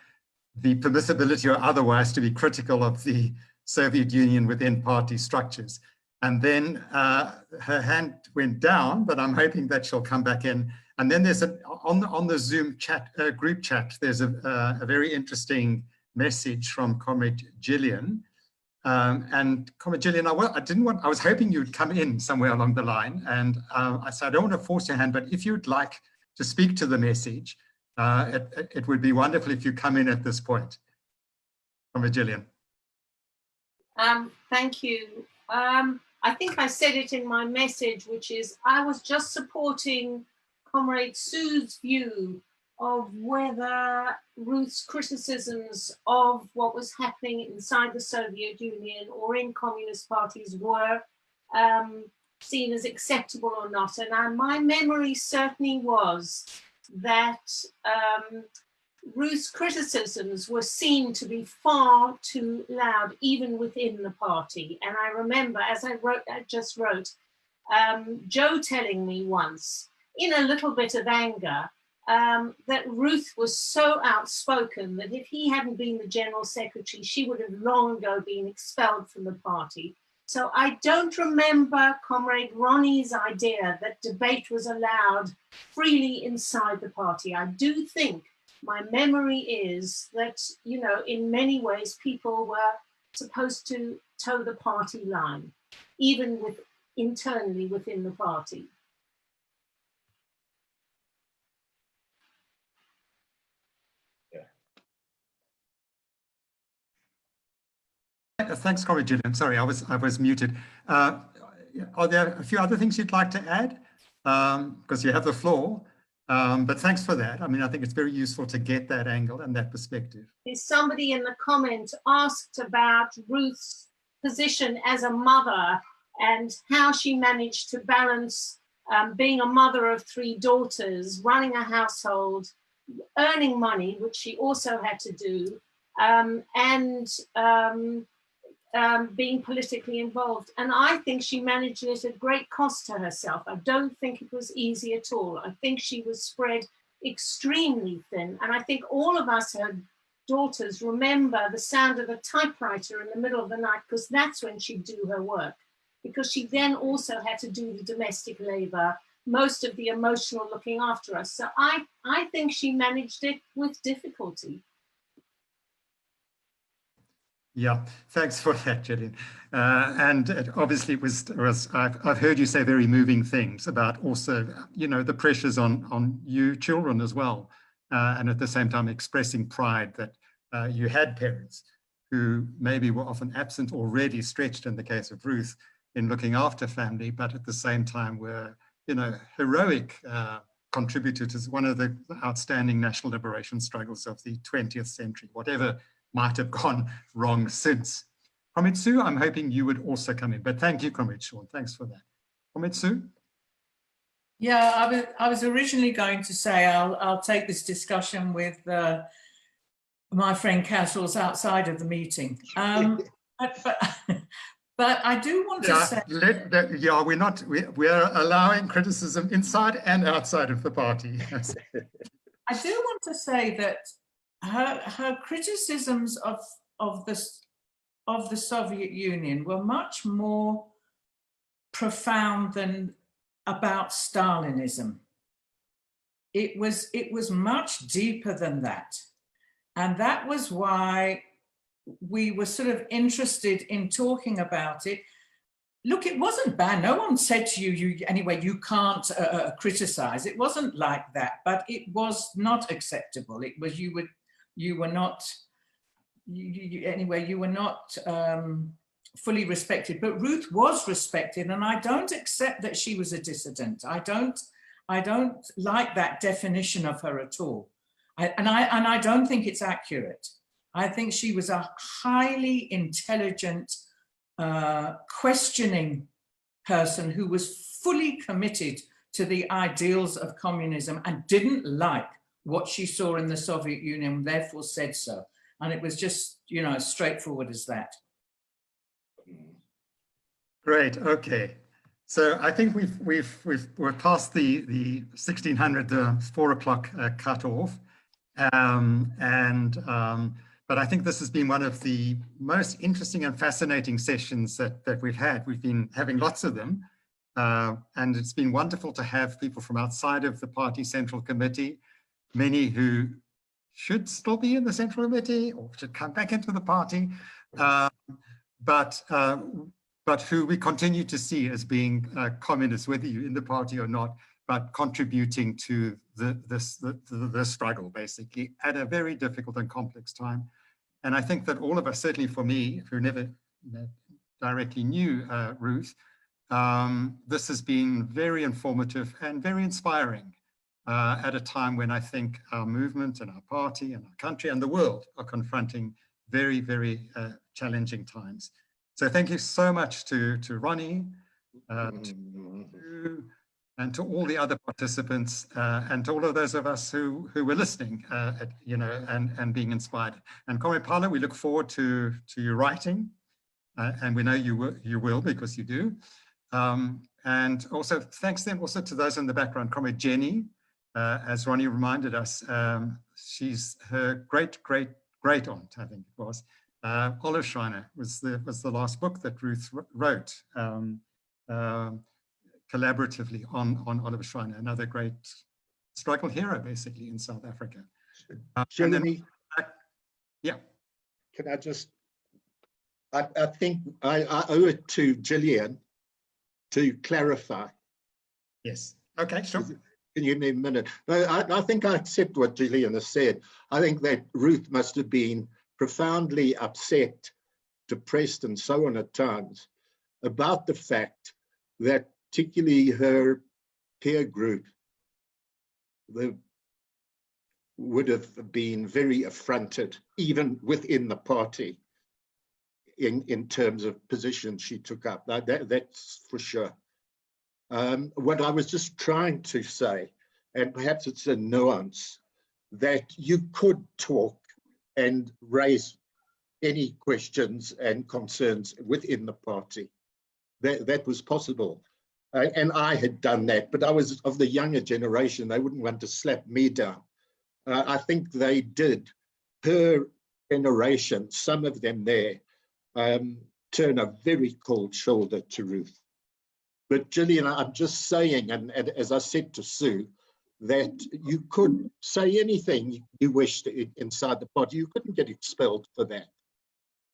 the permissibility or otherwise to be critical of the Soviet Union within party structures. And then her hand went down, but I'm hoping that she'll come back in. And then there's on the Zoom chat group chat, there's a very interesting message from Comrade Gillian. And Comrade Gillian, I was hoping you'd come in somewhere along the line. And I said, I don't want to force your hand, but if you'd like to speak to the message, it would be wonderful if you come in at this point. Comrade Gillian. Thank you. I think I said it in my message, which is I was just supporting Comrade Sue's view of whether Ruth's criticisms of what was happening inside the Soviet Union or in communist parties were seen as acceptable or not. And my memory certainly was that Ruth's criticisms were seen to be far too loud, even within the party. And I remember, as I just wrote, Joe telling me once, in a little bit of anger, that Ruth was so outspoken that if he hadn't been the General Secretary, she would have long ago been expelled from the party. So I don't remember Comrade Ronnie's idea that debate was allowed freely inside the party. I do think my memory is that, you know, in many ways, people were supposed to toe the party line, even internally within the party. Thanks, Comrade Gillian. Sorry, I was muted. Are there a few other things you'd like to add? Because you have the floor. But thanks for that. I mean, I think it's very useful to get that angle and that perspective. Somebody in the comment asked about Ruth's position as a mother and how she managed to balance being a mother of 3 daughters, running a household, earning money, which she also had to do, and being politically involved. And I think she managed it at great cost to herself. I don't think it was easy at all. I think she was spread extremely thin. And I think all of us, her daughters, remember the sound of a typewriter in the middle of the night, because that's when she'd do her work. Because she then also had to do the domestic labor, most of the emotional looking after us. So I think she managed it with difficulty. Yeah, thanks for that, Gillian. And obviously it was I've heard you say very moving things about also, you know, the pressures on you children as well. And at the same time expressing pride that you had parents who maybe were often absent, already stretched in the case of Ruth in looking after family, but at the same time were, you know, heroic contributors to one of the outstanding national liberation struggles of the 20th century, whatever might have gone wrong since. Comrade Sue, I'm hoping you would also come in, but thank you, Comrade Sean. Thanks for that. Comrade Sue? Yeah, I was originally going to say I'll take this discussion with my friend Kasrils outside of the meeting. But But I do want to say, we're allowing criticism inside and outside of the party. I do want to say that her criticisms of the Soviet Union were much more profound than about Stalinism. It was much deeper than that. And that was why we were sort of interested in talking about it. Look, it wasn't bad. No one said to you anyway, you can't criticize. It wasn't like that, but it was not acceptable. It was, you were not fully respected, but Ruth was respected. And I don't accept that she was a dissident. I don't like that definition of her at all. I don't think it's accurate. I think she was a highly intelligent, questioning person who was fully committed to the ideals of communism and didn't like what she saw in the Soviet Union, therefore said so. And it was just, as straightforward as that. Great, okay. So I think we're past the 1600, the 4 o'clock cutoff. But I think this has been one of the most interesting and fascinating sessions that we've had. We've been having lots of them. And it's been wonderful to have people from outside of the party central committee, many who should still be in the central committee or should come back into the party, but who we continue to see as being communists, whether you're in the party or not, but contributing to the struggle, basically, at a very difficult and complex time. And I think that all of us, certainly for me, who never directly knew Ruth, this has been very informative and very inspiring at a time when I think our movement and our party and our country and the world are confronting very, very challenging times. So thank you so much to Ronnie, and to all the other participants, and to all of those of us who were listening, and being inspired. And Comrade Paolo, we look forward to your writing, and we know you will because you do. And also thanks then also to those in the background, Comrade Jenny, as Ronnie reminded us, she's her great aunt, I think it was. Olive Schreiner was the last book that Ruth wrote. Collaboratively on Oliver Schreiner, another great struggle hero, basically, in South Africa. Jeremy, yeah. Can I just, I think I owe it to Gillian to clarify. Yes, okay, sure. Can you give me a minute? No, I think I accept what Gillian has said. I think that Ruth must have been profoundly upset, depressed, and so on at times about the fact that particularly her peer group would have been very affronted, even within the party, in terms of positions she took up. That's for sure. What I was just trying to say, and perhaps it's a nuance, that you could talk and raise any questions and concerns within the party. That was possible. And I had done that, but I was of the younger generation. They wouldn't want to slap me down. I think they did. Her generation, some of them there, turn a very cold shoulder to Ruth. But Gillian, I'm just saying, and as I said to Sue, that you could say anything you wished inside the party. You couldn't get expelled for that.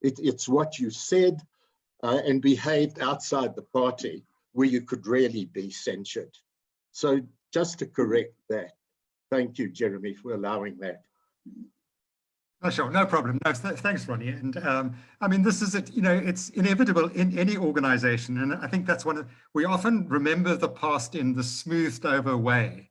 It's what you said and behaved outside the party where you could really be censured. So just to correct that, thank you, Jeremy, for allowing that. Oh, sure, no problem. No, thanks, Ronnie. And I mean, this is it. It's inevitable in any organization, and I think that's we often remember the past in the smoothed over way,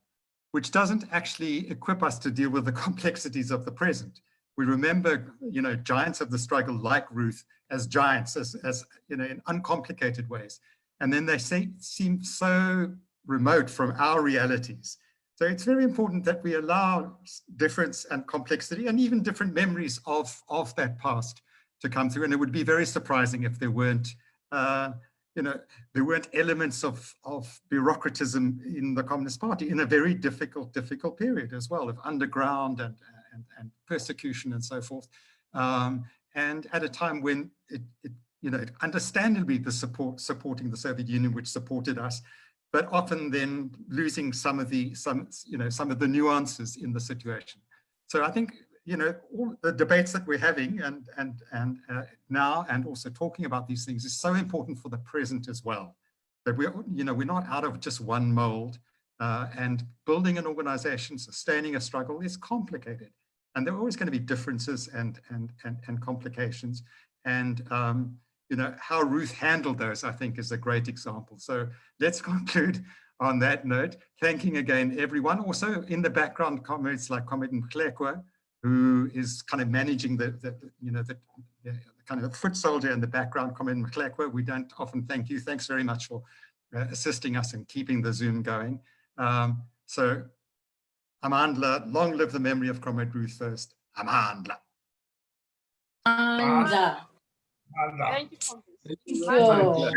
which doesn't actually equip us to deal with the complexities of the present. We remember, giants of the struggle like Ruth as giants, as in uncomplicated ways. And then they seem so remote from our realities. So it's very important that we allow difference and complexity and even different memories of that past to come through. And it would be very surprising if there weren't you know, there weren't elements of bureaucratism in the Communist Party in a very difficult period as well, of underground and persecution and so forth. And at a time when you know, understandably supporting the Soviet Union, which supported us, but often then losing some of the nuances in the situation. So I think, you know, all the debates that we're having and now, and also talking about these things, is so important for the present as well. That we're not out of just one mold, and building an organization, sustaining a struggle is complicated, and there are always going to be differences and complications. And you know, how Ruth handled those, I think, is a great example. So let's conclude on that note, thanking again everyone. Also in the background, comrades like Comrade Mklekwa, who is kind of managing the kind of foot soldier in the background, Comrade Mklekwa. We don't often thank you. Thanks very much for assisting us in keeping the Zoom going. So, Amandla, long live the memory of Comrade Ruth First. Amandla. Amandla. Thank you. Thank you.